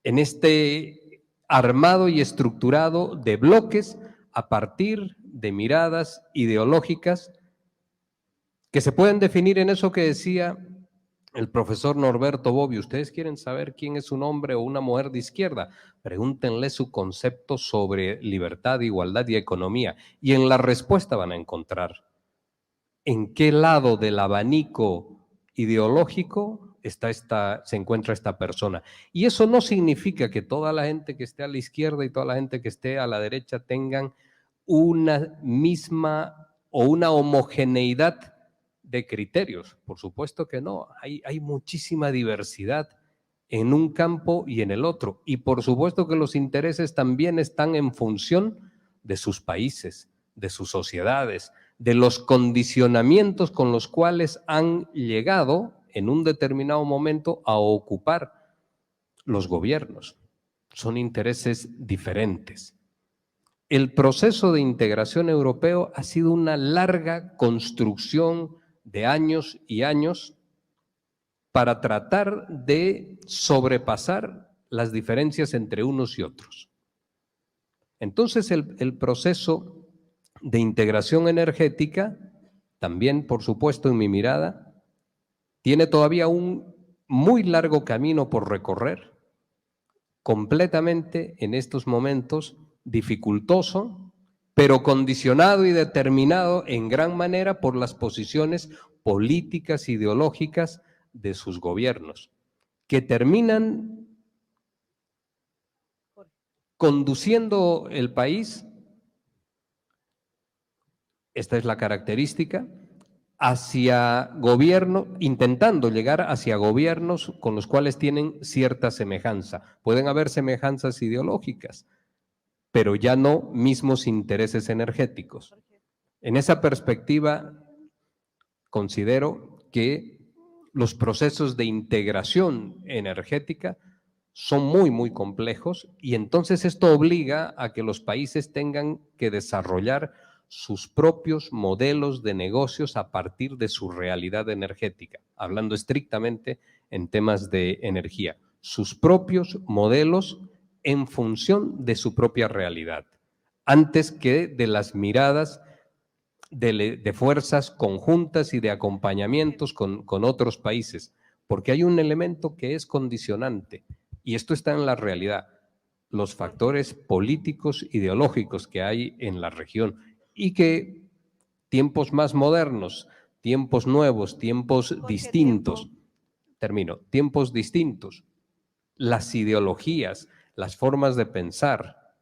En este armado y estructurado de bloques a partir de miradas ideológicas que se pueden definir en eso que decía el profesor Norberto Bobbio. Ustedes quieren saber quién es un hombre o una mujer de izquierda, pregúntenle su concepto sobre libertad, igualdad y economía, y en la respuesta van a encontrar en qué lado del abanico ideológico se encuentra esta persona. Y eso no significa que toda la gente que esté a la izquierda y toda la gente que esté a la derecha tengan una misma o una homogeneidad de criterios. Por supuesto que no, hay muchísima diversidad en un campo y en el otro. Y por supuesto que los intereses también están en función de sus países, de sus sociedades, de los condicionamientos con los cuales han llegado en un determinado momento a ocupar los gobiernos. Son intereses diferentes. El proceso de integración europeo ha sido una larga construcción de años y años para tratar de sobrepasar las diferencias entre unos y otros. Entonces, el proceso de integración energética, también, por supuesto, en mi mirada, tiene todavía un muy largo camino por recorrer, completamente en estos momentos dificultoso, pero condicionado y determinado en gran manera por las posiciones políticas, ideológicas de sus gobiernos, que terminan conduciendo el país, esta es la característica, hacia gobierno, intentando llegar hacia gobiernos con los cuales tienen cierta semejanza. Pueden haber semejanzas ideológicas, pero ya no mismos intereses energéticos. En esa perspectiva, considero que los procesos de integración energética son muy, muy complejos y entonces esto obliga a que los países tengan que desarrollar sus propios modelos de negocios a partir de su realidad energética, hablando estrictamente en temas de energía, sus propios modelos en función de su propia realidad, antes que de las miradas de fuerzas conjuntas y de acompañamientos con otros países, porque hay un elemento que es condicionante, y esto está en la realidad, los factores políticos, ideológicos que hay en la región, y que tiempos más modernos, tiempos nuevos, tiempos distintos, tiempos distintos, las ideologías, las formas de pensar,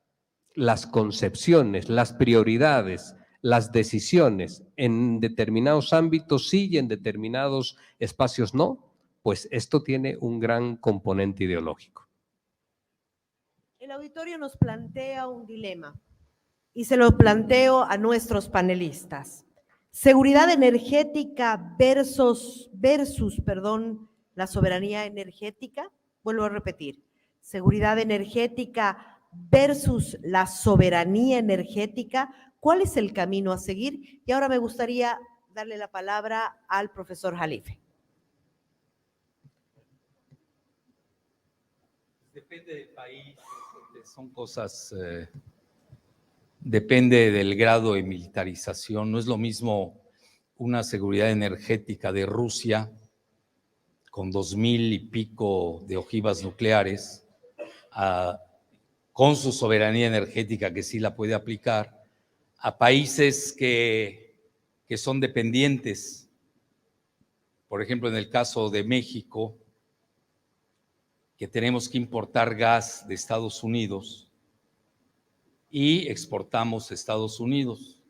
las concepciones, las prioridades, las decisiones en determinados ámbitos sí y en determinados espacios no, pues esto tiene un gran componente ideológico. El auditorio nos plantea un dilema y se lo planteo a nuestros panelistas. Seguridad energética versus la soberanía energética. Vuelvo a repetir, seguridad energética versus la soberanía energética. ¿Cuál es el camino a seguir? Y ahora me gustaría darle la palabra al profesor Jalife. Depende del país, son cosas, depende del grado de militarización. No es lo mismo una seguridad energética de Rusia con 2,000 y pico de ojivas nucleares, con su soberanía energética que sí la puede aplicar, a países que son dependientes. Por ejemplo, en el caso de México, que tenemos que importar gas de Estados Unidos y exportamos a Estados Unidos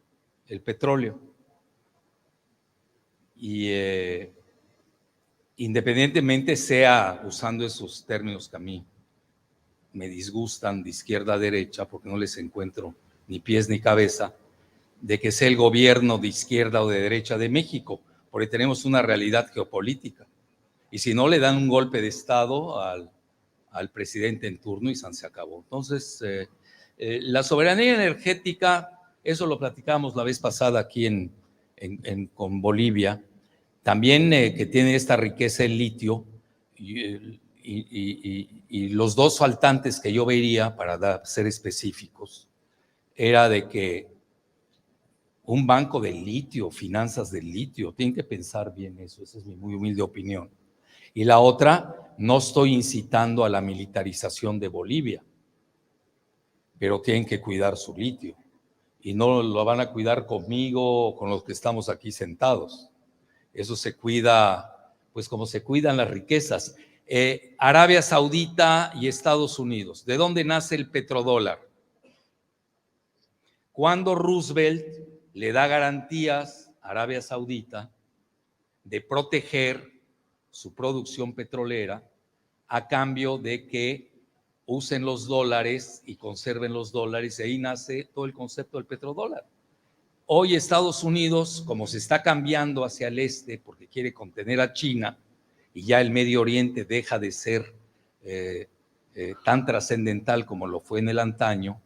el petróleo. Y independientemente sea usando esos términos que a mí me disgustan de izquierda a derecha, porque no les encuentro ni pies ni cabeza, de que sea el gobierno de izquierda o de derecha de México, porque tenemos una realidad geopolítica. Y si no, le dan un golpe de Estado al presidente en turno y se acabó. Entonces, la soberanía energética, eso lo platicamos la vez pasada aquí con Bolivia, también que tiene esta riqueza el litio, y los dos faltantes que yo vería, para ser específicos, era de que un banco de litio, finanzas del litio, tienen que pensar bien eso, esa es mi muy humilde opinión. Y la otra, no estoy incitando a la militarización de Bolivia, pero tienen que cuidar su litio. Y no lo van a cuidar conmigo o con los que estamos aquí sentados. Eso se cuida, pues como se cuidan las riquezas. Arabia Saudita y Estados Unidos, ¿de dónde nace el petrodólar? Cuando Roosevelt le da garantías a Arabia Saudita de proteger su producción petrolera a cambio de que usen los dólares y conserven los dólares, y ahí nace todo el concepto del petrodólar. Hoy Estados Unidos, como se está cambiando hacia el este porque quiere contener a China, y ya el Medio Oriente deja de ser tan trascendental como lo fue en el antaño,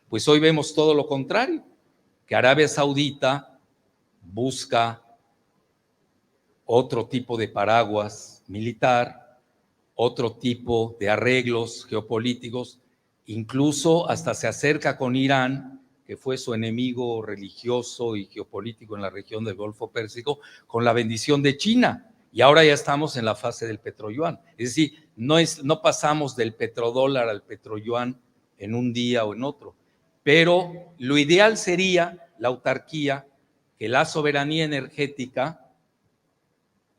pues hoy vemos todo lo contrario, que Arabia Saudita busca otro tipo de paraguas militar, otro tipo de arreglos geopolíticos, incluso hasta se acerca con Irán, que fue su enemigo religioso y geopolítico en la región del Golfo Pérsico, con la bendición de China. Y ahora ya estamos en la fase del petroyuan. Es decir, no pasamos del petrodólar al petroyuan en un día o en otro. Pero lo ideal sería la autarquía, que la soberanía energética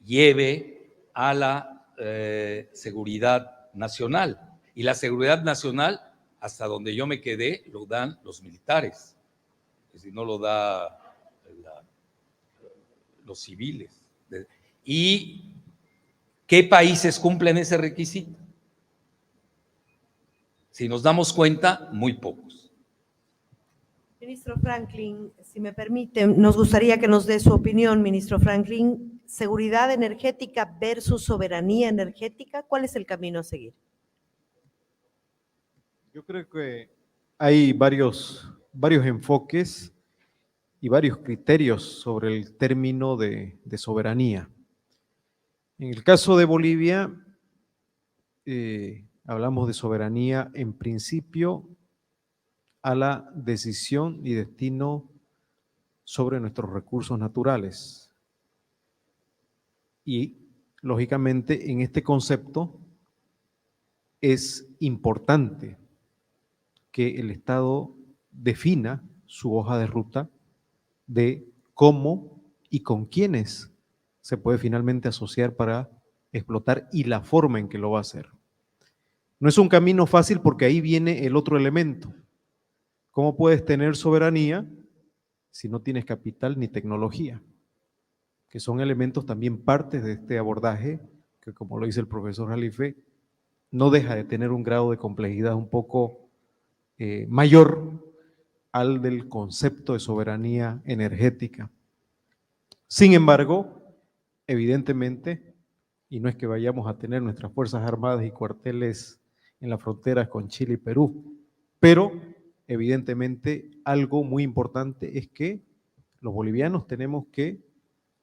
lleve a la seguridad nacional. Y la seguridad nacional, hasta donde yo me quedé, lo dan los militares. Es decir, no lo da los civiles. ¿Y qué países cumplen ese requisito? Si nos damos cuenta, muy pocos. Ministro Franklin, si me permite, nos gustaría que nos dé su opinión, ministro Franklin. Seguridad energética versus soberanía energética, ¿cuál es el camino a seguir? Yo creo que hay varios enfoques y varios criterios sobre el término de soberanía. En el caso de Bolivia, hablamos de soberanía en principio a la decisión y destino sobre nuestros recursos naturales. Y, lógicamente, en este concepto es importante que el Estado defina su hoja de ruta de cómo y con quiénes se puede finalmente asociar para explotar y la forma en que lo va a hacer. No es un camino fácil porque ahí viene el otro elemento. ¿Cómo puedes tener soberanía si no tienes capital ni tecnología? Que son elementos también partes de este abordaje que, como lo dice el profesor Jalife, no deja de tener un grado de complejidad un poco mayor al del concepto de soberanía energética. Sin embargo, evidentemente, y no es que vayamos a tener nuestras Fuerzas Armadas y cuarteles en las fronteras con Chile y Perú, pero evidentemente algo muy importante es que los bolivianos tenemos que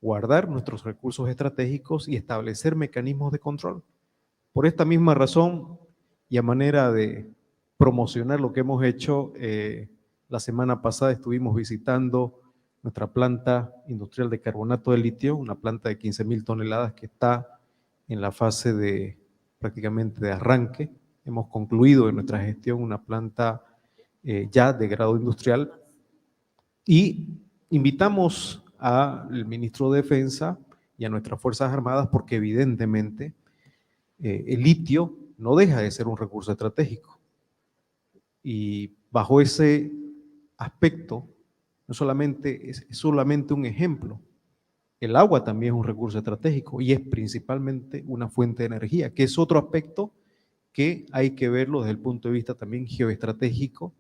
guardar nuestros recursos estratégicos y establecer mecanismos de control. Por esta misma razón, y a manera de promocionar lo que hemos hecho, la semana pasada estuvimos visitando nuestra planta industrial de carbonato de litio, una planta de 15,000 toneladas que está en la fase de prácticamente de arranque. Hemos concluido en nuestra gestión una planta ya de grado industrial y invitamos al ministro de Defensa y a nuestras Fuerzas Armadas porque evidentemente el litio no deja de ser un recurso estratégico. Y bajo ese aspecto, no solamente es solamente un ejemplo, el agua también es un recurso estratégico y es principalmente una fuente de energía, que es otro aspecto que hay que verlo desde el punto de vista también geoestratégico,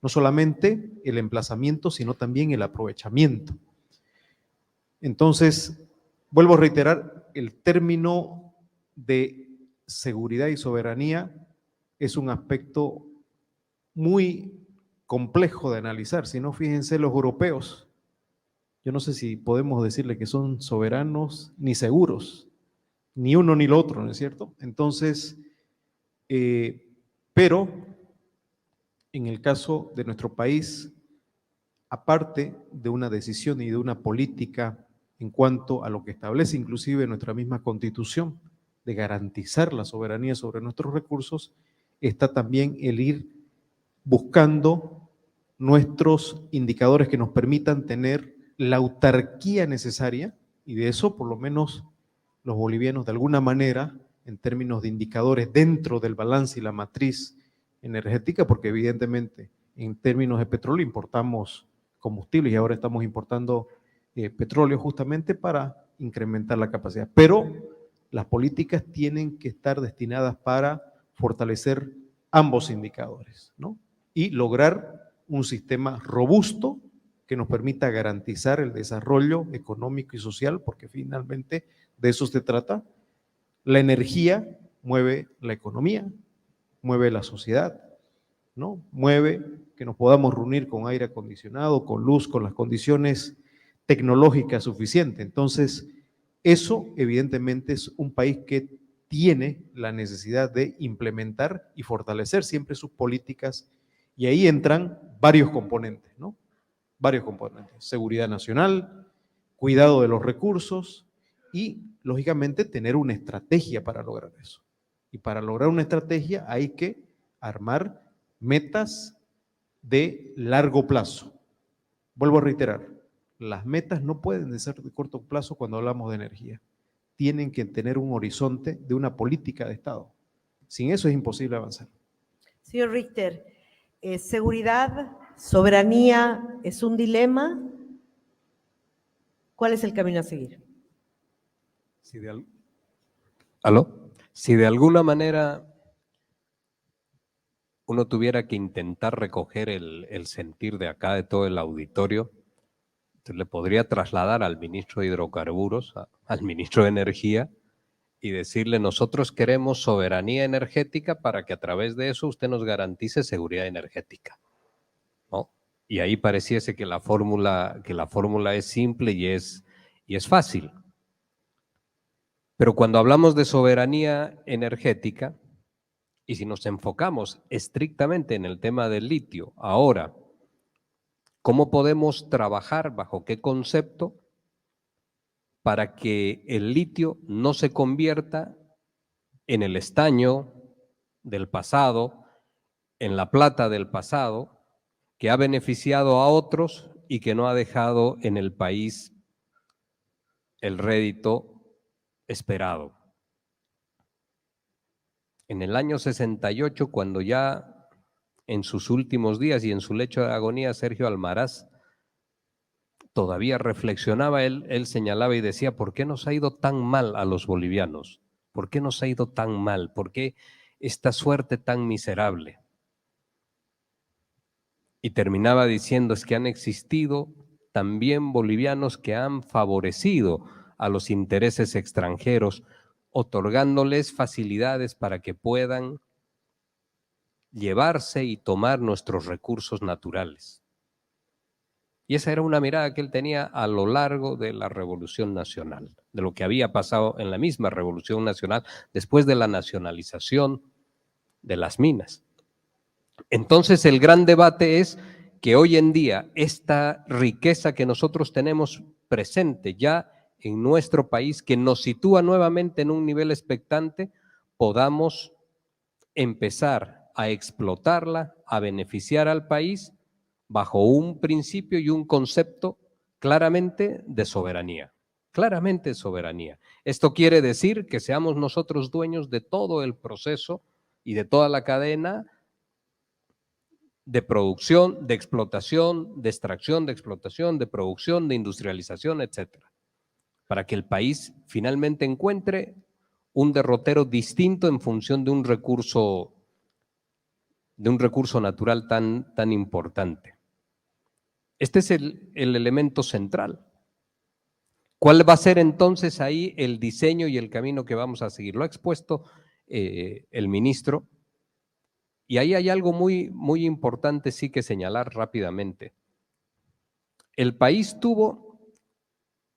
no solamente el emplazamiento, sino también el aprovechamiento. Entonces, vuelvo a reiterar, el término de seguridad y soberanía es un aspecto muy complejo de analizar. Si no, fíjense los europeos. Yo no sé si podemos decirle que son soberanos ni seguros, ni uno ni lo otro, ¿no es cierto? Entonces, pero en el caso de nuestro país, aparte de una decisión y de una política en cuanto a lo que establece inclusive nuestra misma Constitución, de garantizar la soberanía sobre nuestros recursos, está también el ir buscando nuestros indicadores que nos permitan tener la autarquía necesaria, y de eso por lo menos los bolivianos de alguna manera, en términos de indicadores dentro del balance y la matriz energética, porque evidentemente en términos de petróleo importamos combustibles y ahora estamos importando petróleo justamente para incrementar la capacidad. Pero las políticas tienen que estar destinadas para fortalecer ambos indicadores, ¿no? Y lograr un sistema robusto que nos permita garantizar el desarrollo económico y social, porque finalmente de eso se trata. La energía mueve la economía, mueve la sociedad, ¿no? Mueve que nos podamos reunir con aire acondicionado, con luz, con las condiciones tecnológicas suficientes. Entonces, eso evidentemente es un país que tiene la necesidad de implementar y fortalecer siempre sus políticas, y ahí entran varios componentes, ¿no? Varios componentes: seguridad nacional, cuidado de los recursos y, lógicamente, tener una estrategia para lograr eso. Y para lograr una estrategia hay que armar metas de largo plazo. Vuelvo a reiterar, las metas no pueden ser de corto plazo cuando hablamos de energía. Tienen que tener un horizonte de una política de Estado. Sin eso es imposible avanzar. Señor Richter, seguridad, soberanía, ¿es un dilema? ¿Cuál es el camino a seguir? Si de alguna manera uno tuviera que intentar recoger el sentir de acá, de todo el auditorio, entonces le podría trasladar al ministro de Hidrocarburos, al ministro de Energía, y decirle: nosotros queremos soberanía energética para que a través de eso usted nos garantice seguridad energética, ¿no? Y ahí pareciese que la fórmula es simple y es fácil. Pero cuando hablamos de soberanía energética, y si nos enfocamos estrictamente en el tema del litio, ahora, ¿cómo podemos trabajar, bajo qué concepto, para que el litio no se convierta en el estaño del pasado, en la plata del pasado, que ha beneficiado a otros y que no ha dejado en el país el rédito esperado? En el año 68, cuando ya en sus últimos días y en su lecho de agonía, Sergio Almaraz todavía reflexionaba, él señalaba y decía: ¿por qué nos ha ido tan mal a los bolivianos? ¿Por qué nos ha ido tan mal? ¿Por qué esta suerte tan miserable? Y terminaba diciendo: es que han existido también bolivianos que han favorecido a los intereses extranjeros, otorgándoles facilidades para que puedan llevarse y tomar nuestros recursos naturales. Y esa era una mirada que él tenía a lo largo de la Revolución Nacional, de lo que había pasado en la misma Revolución Nacional después de la nacionalización de las minas. Entonces, el gran debate es que hoy en día esta riqueza que nosotros tenemos presente ya en nuestro país, que nos sitúa nuevamente en un nivel expectante, podamos empezar a explotarla, a beneficiar al país bajo un principio y un concepto claramente de soberanía. Claramente soberanía. Esto quiere decir que seamos nosotros dueños de todo el proceso y de toda la cadena de producción, de explotación, de extracción, de explotación, de producción, de industrialización, etcétera, para que el país finalmente encuentre un derrotero distinto en función de un recurso natural tan importante. Este es el elemento central. ¿Cuál va a ser entonces ahí el diseño y el camino que vamos a seguir? Lo ha expuesto el ministro, y ahí hay algo muy, muy importante sí que señalar rápidamente. El país tuvo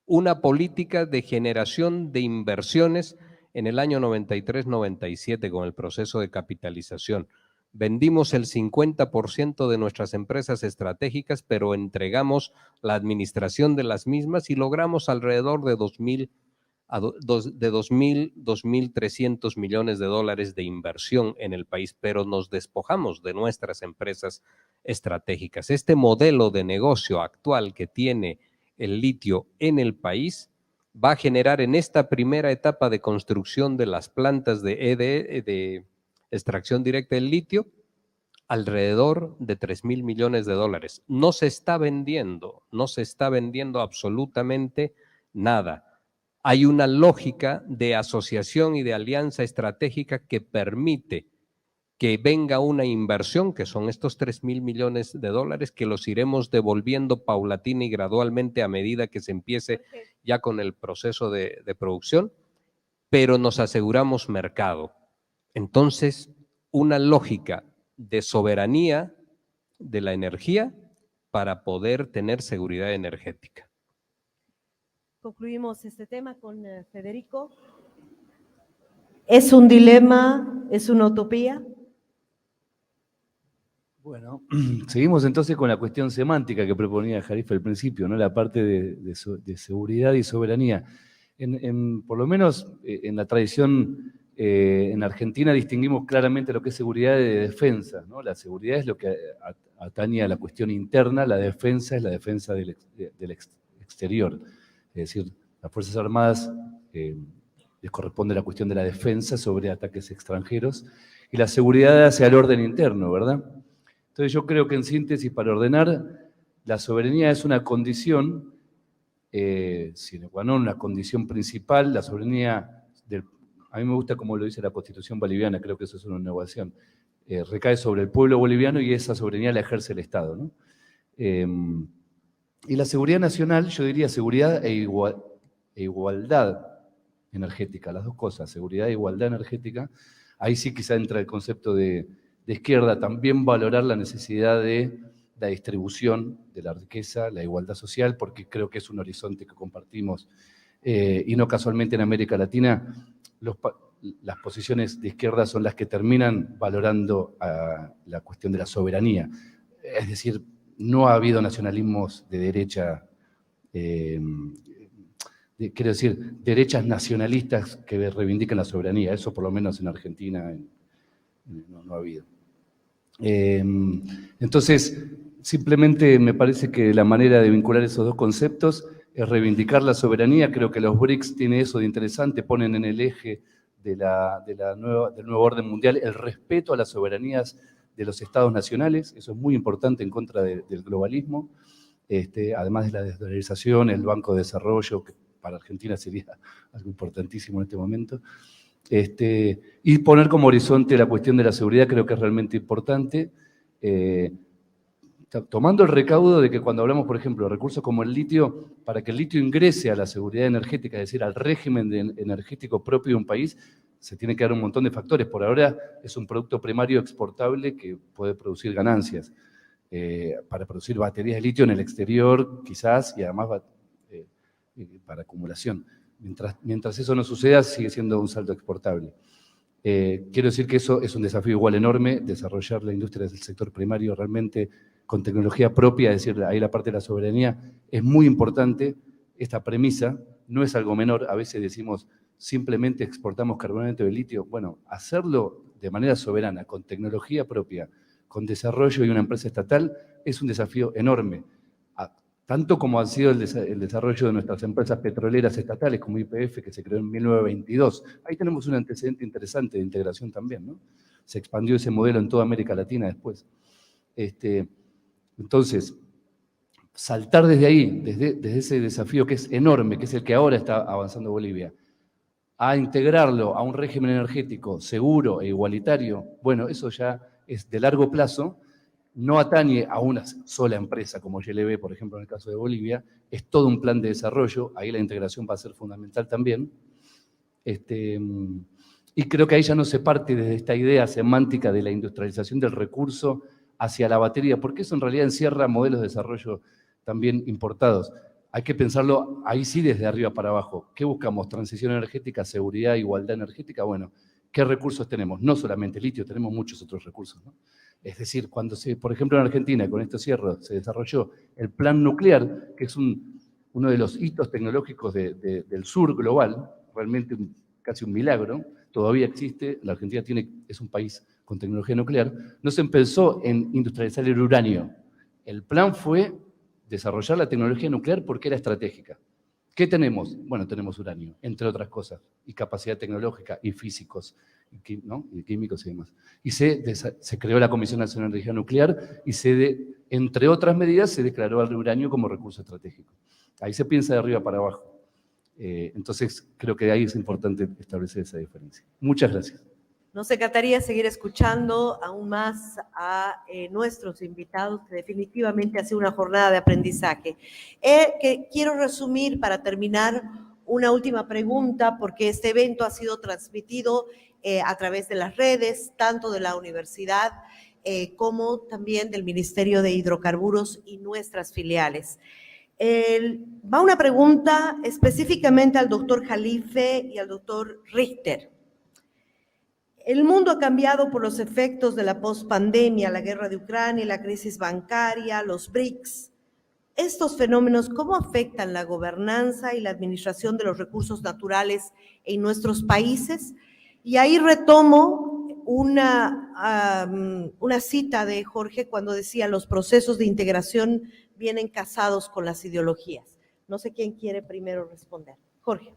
una política de generación de inversiones en el año 93-97 con el proceso de capitalización. Vendimos el 50% de nuestras empresas estratégicas, pero entregamos la administración de las mismas y logramos alrededor de 2.300 millones de dólares de inversión en el país, pero nos despojamos de nuestras empresas estratégicas. Este modelo de negocio actual que tiene el litio en el país va a generar en esta primera etapa de construcción de las plantas de extracción directa del litio alrededor de 3.000 millones de dólares. No se está vendiendo absolutamente nada. Hay una lógica de asociación y de alianza estratégica que permite que venga una inversión, que son estos 3.000 millones de dólares, que los iremos devolviendo paulatina y gradualmente a medida que se empiece ya con el proceso de producción, pero nos aseguramos mercado. Entonces, una lógica de soberanía de la energía para poder tener seguridad energética. Concluimos este tema con Federico. ¿Es un dilema? ¿Es una utopía? Bueno, seguimos entonces con la cuestión semántica que proponía Jarife al principio, ¿no? La parte de seguridad y soberanía. Por lo menos en la tradición en Argentina distinguimos claramente lo que es seguridad de defensa, ¿no? La seguridad es lo que atañe a la cuestión interna, la defensa es la defensa del exterior. Es decir, las Fuerzas Armadas les corresponde la cuestión de la defensa sobre ataques extranjeros y la seguridad hacia el orden interno, ¿verdad? Entonces yo creo que en síntesis, para ordenar, la soberanía es una condición, sine qua non, una condición principal, la soberanía, a mí me gusta como lo dice la Constitución boliviana, creo que eso es una innovación, recae sobre el pueblo boliviano y esa soberanía la ejerce el Estado, ¿no? Y la seguridad nacional, yo diría seguridad e igualdad energética, las dos cosas, seguridad e igualdad energética. Ahí sí quizá entra el concepto de izquierda, también valorar la necesidad de la distribución de la riqueza, la igualdad social, porque creo que es un horizonte que compartimos, y no casualmente en América Latina las posiciones de izquierda son las que terminan valorando la cuestión de la soberanía. Es decir, no ha habido nacionalismos de derecha, quiero decir, derechas nacionalistas que reivindican la soberanía, eso por lo menos en Argentina no ha habido. Entonces, simplemente me parece que la manera de vincular esos dos conceptos es reivindicar la soberanía. Creo que los BRICS tienen eso de interesante, ponen en el eje del nuevo orden mundial el respeto a las soberanías de los estados nacionales, eso es muy importante en contra del globalismo, además de la desdolarización, el Banco de Desarrollo, que para Argentina sería algo importantísimo en este momento. Y poner como horizonte la cuestión de la seguridad creo que es realmente importante, tomando el recaudo de que cuando hablamos, por ejemplo, de recursos como el litio, para que el litio ingrese a la seguridad energética, es decir, al régimen energético propio de un país, se tiene que dar un montón de factores. Por ahora es un producto primario exportable que puede producir ganancias. Para producir baterías de litio en el exterior, quizás, y además para acumulación. Mientras eso no suceda, sigue siendo un saldo exportable. Quiero decir que eso es un desafío igual enorme, desarrollar la industria del sector primario realmente con tecnología propia, es decir, ahí la parte de la soberanía es muy importante. Esta premisa no es algo menor, a veces decimos simplemente exportamos carbonato de litio. Bueno, hacerlo de manera soberana, con tecnología propia, con desarrollo y una empresa estatal, es un desafío enorme. Tanto como ha sido el desarrollo de nuestras empresas petroleras estatales, como YPF, que se creó en 1922. Ahí tenemos un antecedente interesante de integración también, ¿no? Se expandió ese modelo en toda América Latina después. Entonces, saltar desde ahí, desde ese desafío que es enorme, que es el que ahora está avanzando Bolivia, a integrarlo a un régimen energético seguro e igualitario, bueno, eso ya es de largo plazo, no atañe a una sola empresa como YLB, por ejemplo, en el caso de Bolivia, es todo un plan de desarrollo, ahí la integración va a ser fundamental también. Y creo que ahí ya no se parte desde esta idea semántica de la industrialización del recurso hacia la batería, porque eso en realidad encierra modelos de desarrollo también importados. Hay que pensarlo ahí sí desde arriba para abajo. ¿Qué buscamos? Transición energética, seguridad, igualdad energética. Bueno, ¿qué recursos tenemos? No solamente litio, tenemos muchos otros recursos, ¿no? Es decir, cuando por ejemplo en Argentina, con esto cierro, se desarrolló el plan nuclear, que es uno de los hitos tecnológicos del sur global, realmente casi un milagro, todavía existe, la Argentina es un país con tecnología nuclear, no se empezó en industrializar el uranio. El plan fue desarrollar la tecnología nuclear porque era estratégica. ¿Qué tenemos? Bueno, tenemos uranio, entre otras cosas, y capacidad tecnológica, y físicos, ¿no? Y químicos y demás. Y se creó la Comisión Nacional de Energía Nuclear y entre otras medidas se declaró al uranio como recurso estratégico. Ahí se piensa de arriba para abajo. Entonces, creo que ahí es importante establecer esa diferencia. Muchas gracias. Nos encantaría seguir escuchando aún más a nuestros invitados, que definitivamente ha sido una jornada de aprendizaje. Que quiero resumir para terminar una última pregunta, porque este evento ha sido transmitido a través de las redes, tanto de la universidad como también del Ministerio de Hidrocarburos y nuestras filiales. Va una pregunta específicamente al doctor Jalife y al doctor Richter. El mundo ha cambiado por los efectos de la pospandemia, la guerra de Ucrania, la crisis bancaria, los BRICS. Estos fenómenos, ¿cómo afectan la gobernanza y la administración de los recursos naturales en nuestros países? Y ahí retomo una cita de Jorge cuando decía: los procesos de integración vienen casados con las ideologías. No sé quién quiere primero responder. Jorge.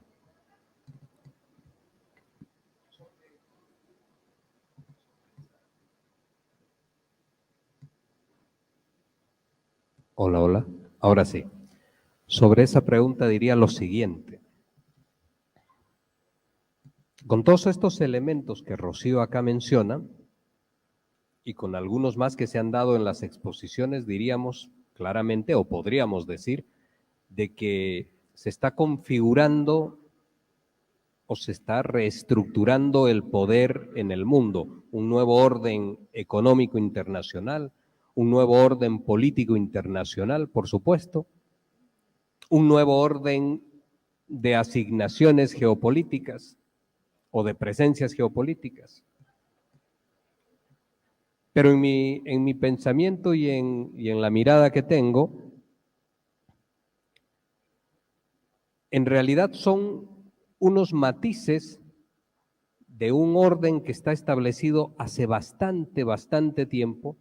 Hola, hola. Ahora sí. Sobre esa pregunta diría lo siguiente. Con todos estos elementos que Rocío acá menciona, y con algunos más que se han dado en las exposiciones, diríamos claramente, o podríamos decir, de que se está configurando o se está reestructurando el poder en el mundo, un nuevo orden económico internacional, un nuevo orden político internacional, por supuesto, un nuevo orden de asignaciones geopolíticas o de presencias geopolíticas. Pero en mi pensamiento y en la mirada que tengo, en realidad son unos matices de un orden que está establecido hace bastante tiempo.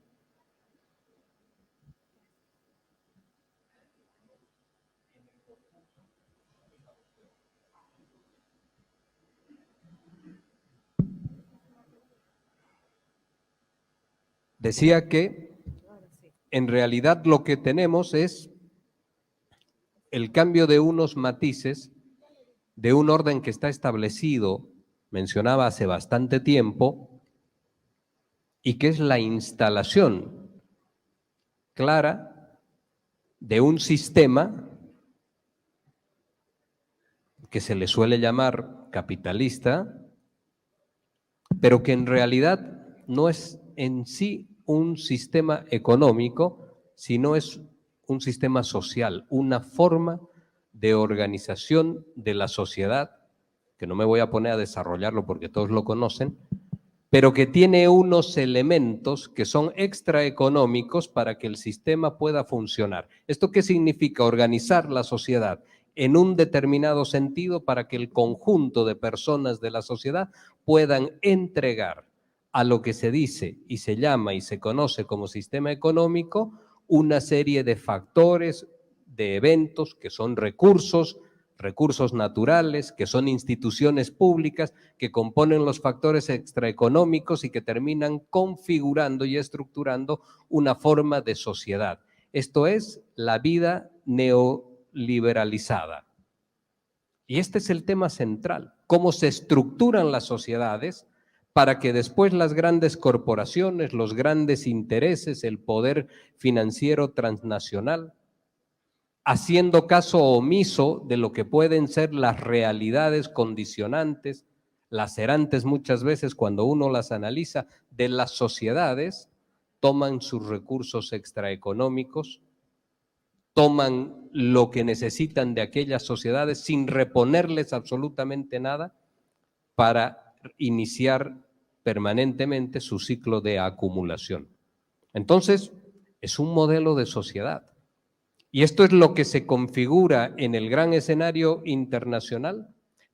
Decía que en realidad lo que tenemos es el cambio de unos matices de un orden que está establecido, mencionaba hace bastante tiempo, y que es la instalación clara de un sistema que se le suele llamar capitalista, pero que en realidad no es en sí un sistema económico, sino es un sistema social, una forma de organización de la sociedad, que no me voy a poner a desarrollarlo porque todos lo conocen, pero que tiene unos elementos que son extraeconómicos para que el sistema pueda funcionar. ¿Esto qué significa? Organizar la sociedad en un determinado sentido para que el conjunto de personas de la sociedad puedan entregar a lo que se dice y se llama y se conoce como sistema económico una serie de factores, de eventos que son recursos naturales, que son instituciones públicas, que componen los factores extraeconómicos y que terminan configurando y estructurando una forma de sociedad. Esto es la vida neoliberalizada. Y este es el tema central, cómo se estructuran las sociedades para que después las grandes corporaciones, los grandes intereses, el poder financiero transnacional, haciendo caso omiso de lo que pueden ser las realidades condicionantes, lacerantes muchas veces cuando uno las analiza, de las sociedades, toman sus recursos extraeconómicos, toman lo que necesitan de aquellas sociedades sin reponerles absolutamente nada para iniciar permanentemente su ciclo de acumulación. Entonces, es un modelo de sociedad. Y esto es lo que se configura en el gran escenario internacional,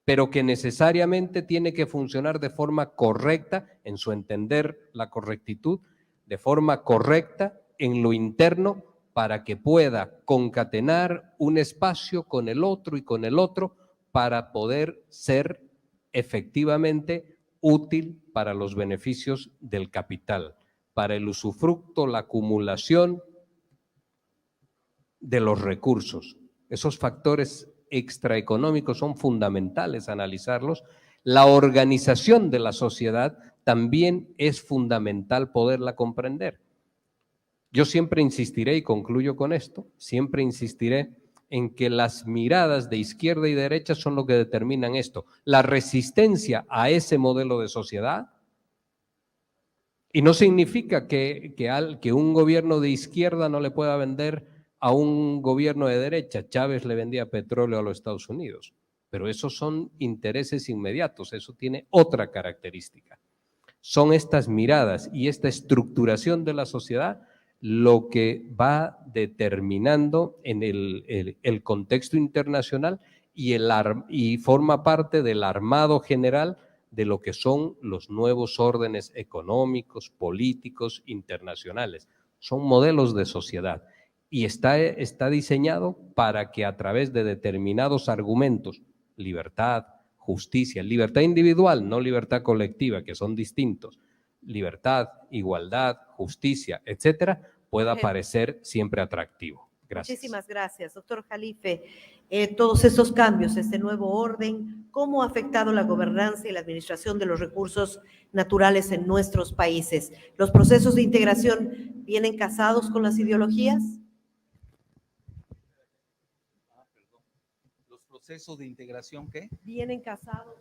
pero que necesariamente tiene que funcionar de forma correcta, en su entender la correctitud, de forma correcta en lo interno, para que pueda concatenar un espacio con el otro y con el otro, para poder ser efectivamente útil para los beneficios del capital, para el usufructo, la acumulación de los recursos. Esos factores extraeconómicos son fundamentales analizarlos. La organización de la sociedad también es fundamental poderla comprender. Yo siempre insistiré, y concluyo con esto, siempre insistiré en que las miradas de izquierda y derecha son lo que determinan esto, la resistencia a ese modelo de sociedad. Y no significa que un gobierno de izquierda no le pueda vender a un gobierno de derecha. Chávez le vendía petróleo a los Estados Unidos, pero esos son intereses inmediatos, eso tiene otra característica. Son estas miradas y esta estructuración de la sociedad lo que va determinando en el contexto internacional y forma parte del armado general de lo que son los nuevos órdenes económicos, políticos, internacionales. Son modelos de sociedad y está diseñado para que a través de determinados argumentos, libertad, justicia, libertad individual, no libertad colectiva, que son distintos, libertad, igualdad, justicia, etcétera, pueda parecer siempre atractivo. Gracias. Muchísimas gracias, doctor Jalife. Todos estos cambios, este nuevo orden, ¿cómo ha afectado la gobernanza y la administración de los recursos naturales en nuestros países? ¿Los procesos de integración vienen casados con las ideologías? ¿Los procesos de integración qué? ¿Vienen casados?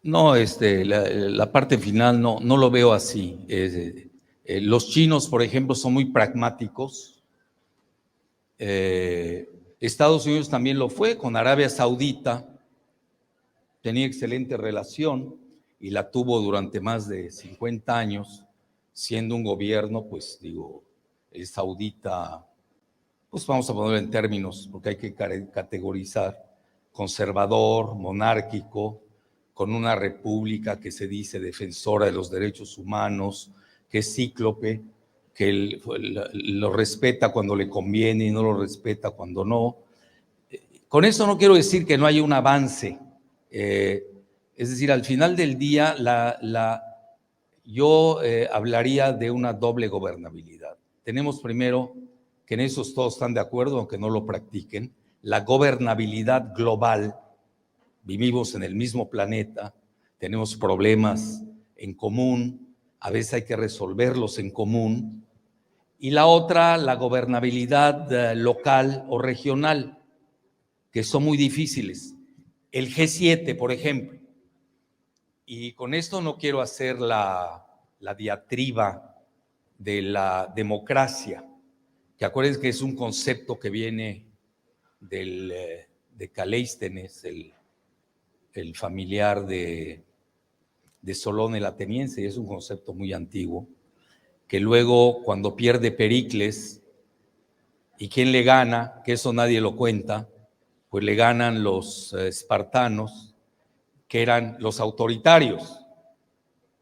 No, la parte final no lo veo así. Los chinos, por ejemplo, son muy pragmáticos. Estados Unidos también lo fue, con Arabia Saudita tenía excelente relación y la tuvo durante más de 50 años, siendo un gobierno, pues digo, el saudita, pues vamos a ponerlo en términos, porque hay que categorizar, conservador, monárquico, con una república que se dice defensora de los derechos humanos, que es cíclope, que lo respeta cuando le conviene y no lo respeta cuando no. Con eso no quiero decir que no haya un avance. Es decir, al final del día, yo hablaría de una doble gobernabilidad. Tenemos primero, que en eso todos están de acuerdo, aunque no lo practiquen, la gobernabilidad global. Vivimos en el mismo planeta, tenemos problemas en común, a veces hay que resolverlos en común. Y la otra, la gobernabilidad local o regional, que son muy difíciles. El G7, por ejemplo. Y con esto no quiero hacer la diatriba de la democracia, que acuérdense que es un concepto que viene de Caleístenes, el familiar de Solón el ateniense, y es un concepto muy antiguo, que luego cuando pierde Pericles, ¿y quién le gana? Que eso nadie lo cuenta, pues le ganan los espartanos, que eran los autoritarios.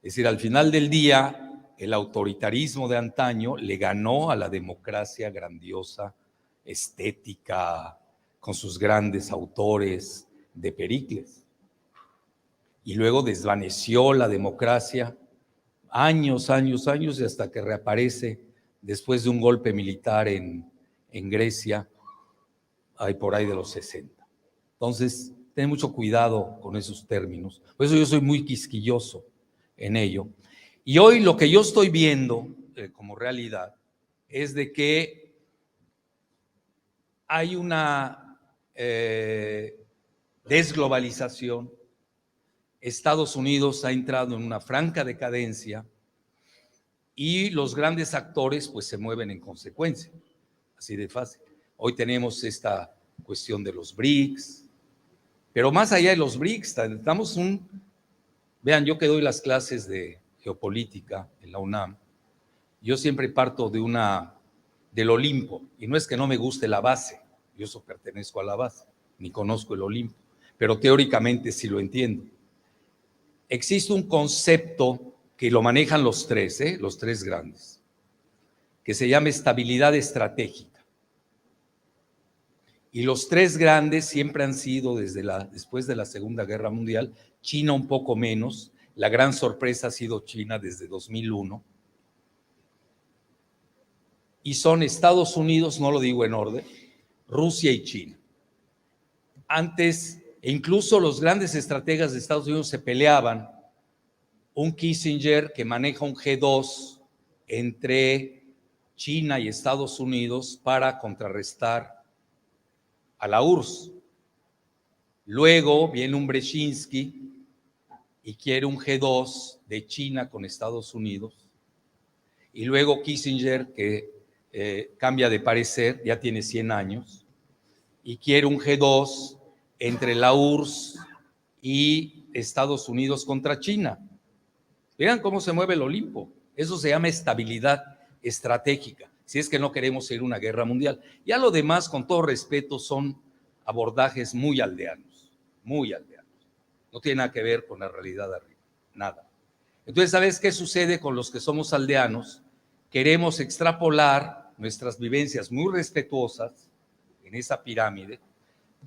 Es decir, al final del día, el autoritarismo de antaño le ganó a la democracia grandiosa, estética, con sus grandes autores de Pericles. Y luego desvaneció la democracia años, y hasta que reaparece después de un golpe militar en Grecia, por ahí de los 60. Entonces, ten mucho cuidado con esos términos. Por eso yo soy muy quisquilloso en ello. Y hoy lo que yo estoy viendo como realidad es de que hay una desglobalización. Estados Unidos ha entrado en una franca decadencia y los grandes actores pues se mueven en consecuencia, así de fácil. Hoy tenemos esta cuestión de los BRICS, pero más allá de los BRICS, vean, yo que doy las clases de geopolítica en la UNAM, yo siempre parto del Olimpo, y no es que no me guste la base, yo pertenezco a la base, ni conozco el Olimpo, pero teóricamente sí lo entiendo. Existe un concepto que lo manejan los tres grandes, que se llama estabilidad estratégica. Y los tres grandes siempre han sido, después de la Segunda Guerra Mundial, China un poco menos, la gran sorpresa ha sido China desde 2001, y son Estados Unidos, no lo digo en orden, Rusia y China. Antes E incluso los grandes estrategas de Estados Unidos se peleaban. Un Kissinger que maneja un G2 entre China y Estados Unidos para contrarrestar a la URSS. Luego viene un Brzezinski y quiere un G2 de China con Estados Unidos. Y luego Kissinger, que cambia de parecer, ya tiene 100 años, y quiere un G2 entre la URSS y Estados Unidos contra China. Vean cómo se mueve el Olimpo. Eso se llama estabilidad estratégica, si es que no queremos ir a una guerra mundial. Ya lo demás, con todo respeto, son abordajes muy aldeanos, muy aldeanos. No tiene nada que ver con la realidad de arriba, nada. Entonces, ¿sabes qué sucede con los que somos aldeanos? Queremos extrapolar nuestras vivencias muy respetuosas en esa pirámide,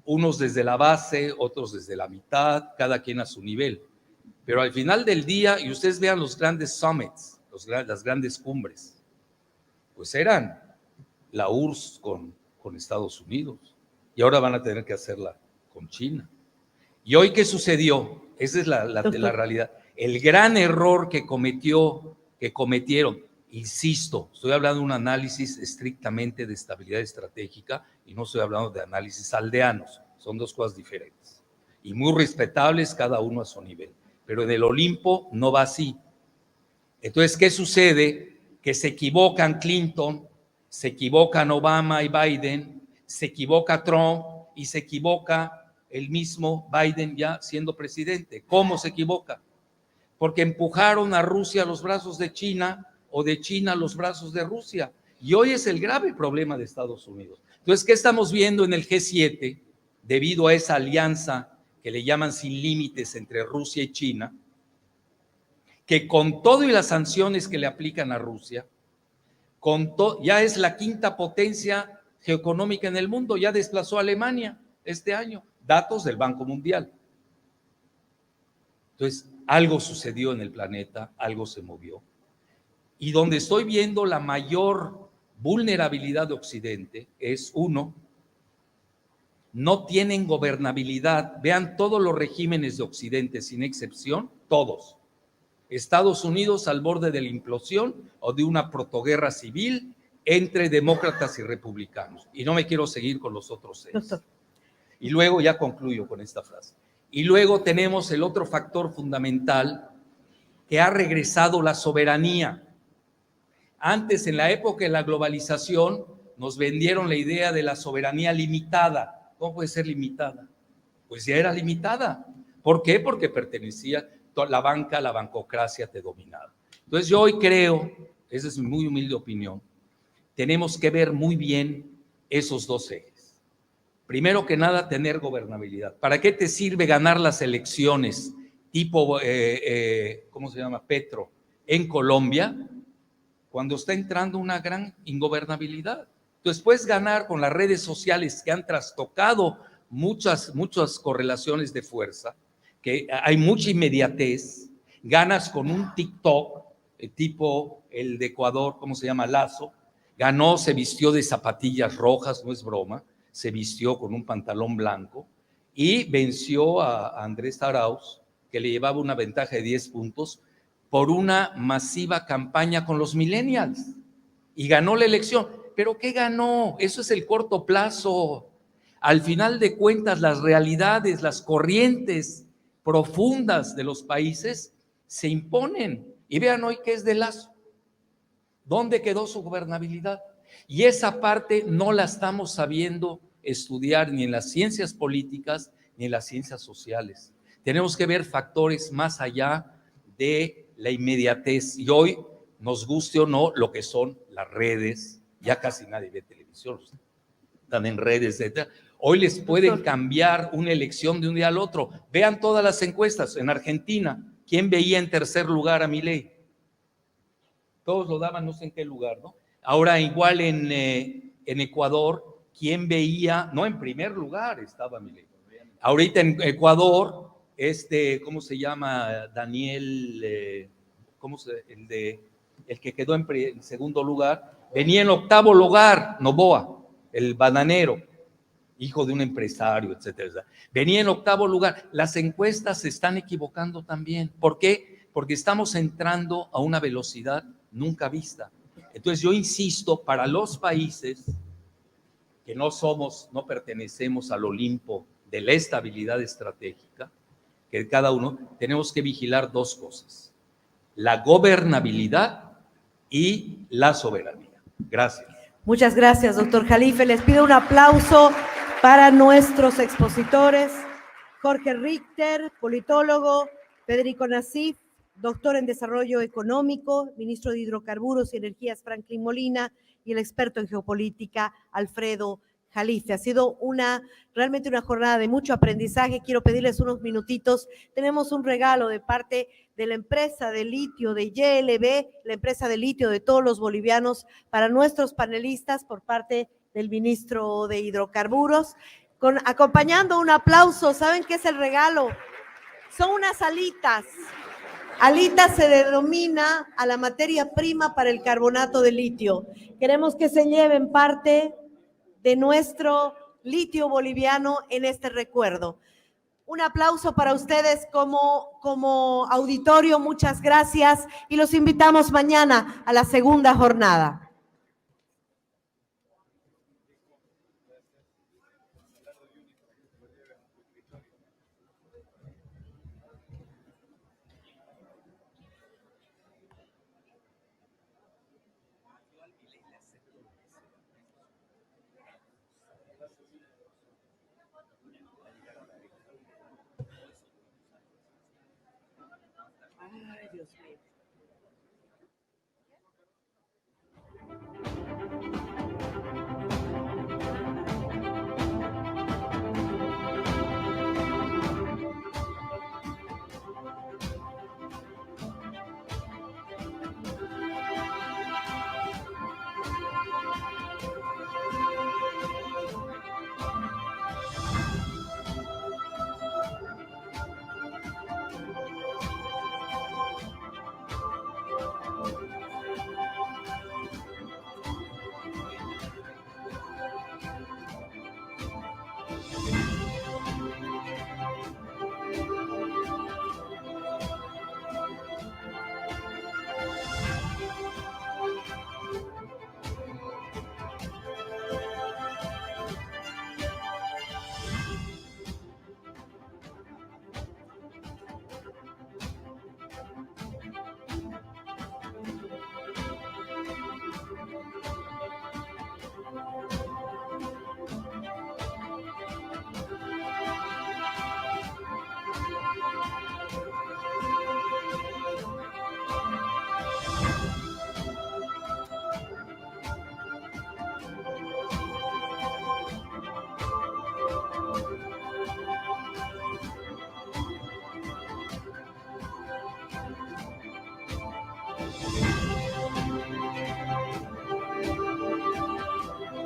unos desde la base, otros desde la mitad, cada quien a su nivel. Pero al final del día, y ustedes vean los grandes summits, las grandes cumbres, pues eran la URSS con Estados Unidos, y ahora van a tener que hacerla con China. ¿Y hoy qué sucedió? Esa es la realidad. El gran error que cometieron, insisto, estoy hablando de un análisis estrictamente de estabilidad estratégica y no estoy hablando de análisis aldeanos, son dos cosas diferentes y muy respetables cada uno a su nivel, pero en el Olimpo no va así. Entonces, ¿qué sucede? Que se equivocan Clinton, se equivocan Obama y Biden, se equivoca Trump y se equivoca el mismo Biden ya siendo presidente. ¿Cómo se equivoca? Porque empujaron a Rusia a los brazos de China o de China a los brazos de Rusia. Y hoy es el grave problema de Estados Unidos. Entonces, ¿qué estamos viendo en el G7 debido a esa alianza que le llaman sin límites entre Rusia y China? Que con todo y las sanciones que le aplican a Rusia, ya es la quinta potencia geoeconómica en el mundo, ya desplazó a Alemania este año, datos del Banco Mundial. Entonces, algo sucedió en el planeta, algo se movió. Y donde estoy viendo la mayor vulnerabilidad de Occidente es, uno, no tienen gobernabilidad. Vean todos los regímenes de Occidente, sin excepción, todos. Estados Unidos al borde de la implosión o de una protoguerra civil entre demócratas y republicanos. Y no me quiero seguir con los otros 6. Doctor. Y luego ya concluyo con esta frase. Y luego tenemos el otro factor fundamental que ha regresado la soberanía. Antes, en la época de la globalización, nos vendieron la idea de la soberanía limitada. ¿Cómo puede ser limitada? Pues ya era limitada. ¿Por qué? Porque pertenecía la banca, la bancocracia te dominaba. Entonces yo hoy creo, esa es mi muy humilde opinión, tenemos que ver muy bien esos dos ejes. Primero que nada, tener gobernabilidad. ¿Para qué te sirve ganar las elecciones tipo, ¿cómo se llama? Petro, en Colombia, cuando está entrando una gran ingobernabilidad? Entonces puedes ganar con las redes sociales que han trastocado muchas correlaciones de fuerza, que hay mucha inmediatez, ganas con un TikTok, tipo el de Ecuador, ¿cómo se llama? Lazo, ganó, se vistió de zapatillas rojas, no es broma, se vistió con un pantalón blanco y venció a Andrés Arauz, que le llevaba una ventaja de 10 puntos, por una masiva campaña con los millennials y ganó la elección. ¿Pero qué ganó? Eso es el corto plazo. Al final de cuentas, las realidades, las corrientes profundas de los países se imponen. Y vean hoy qué es de Lazo. ¿Dónde quedó su gobernabilidad? Y esa parte no la estamos sabiendo estudiar ni en las ciencias políticas ni en las ciencias sociales. Tenemos que ver factores más allá de la inmediatez. Y hoy, nos guste o no, lo que son las redes, ya casi nadie ve televisión, están en redes, etc. Hoy les pueden cambiar una elección de un día al otro. Vean todas las encuestas. En Argentina, ¿quién veía en tercer lugar a Milei? Todos lo daban, no sé en qué lugar, ¿no? Ahora igual en Ecuador, ¿quién veía? No, en primer lugar estaba Milei. Ahorita en Ecuador, ¿cómo se llama? Daniel, el que quedó en segundo lugar, venía en octavo lugar, Noboa, el bananero. hijo de un empresario, etcétera. Venía en 8º lugar. Las encuestas se están equivocando también. ¿Por qué? Porque estamos entrando a una velocidad nunca vista. Entonces yo insisto, para los países que no pertenecemos al Olimpo de la estabilidad estratégica, que cada uno, tenemos que vigilar 2 cosas: la gobernabilidad y la soberanía. Gracias. Muchas gracias, doctor Jalife. Les pido un aplauso para nuestros expositores. Jorge Richter, politólogo; Federico Nassif, doctor en Desarrollo Económico, ministro de Hidrocarburos y Energías, Franklin Molina; y el experto en geopolítica, Alfredo Jalife. Ha sido realmente una jornada de mucho aprendizaje. Quiero pedirles unos minutitos. Tenemos un regalo de parte de la empresa de litio de YLB, la empresa de litio de todos los bolivianos, para nuestros panelistas por parte del ministro de Hidrocarburos. Acompañando un aplauso, ¿saben qué es el regalo? Son unas alitas. Alitas se denomina a la materia prima para el carbonato de litio. Queremos que se lleven parte de nuestro litio boliviano en este recuerdo. Un aplauso para ustedes como auditorio, muchas gracias, y los invitamos mañana a la segunda jornada. Ay, Dios mío.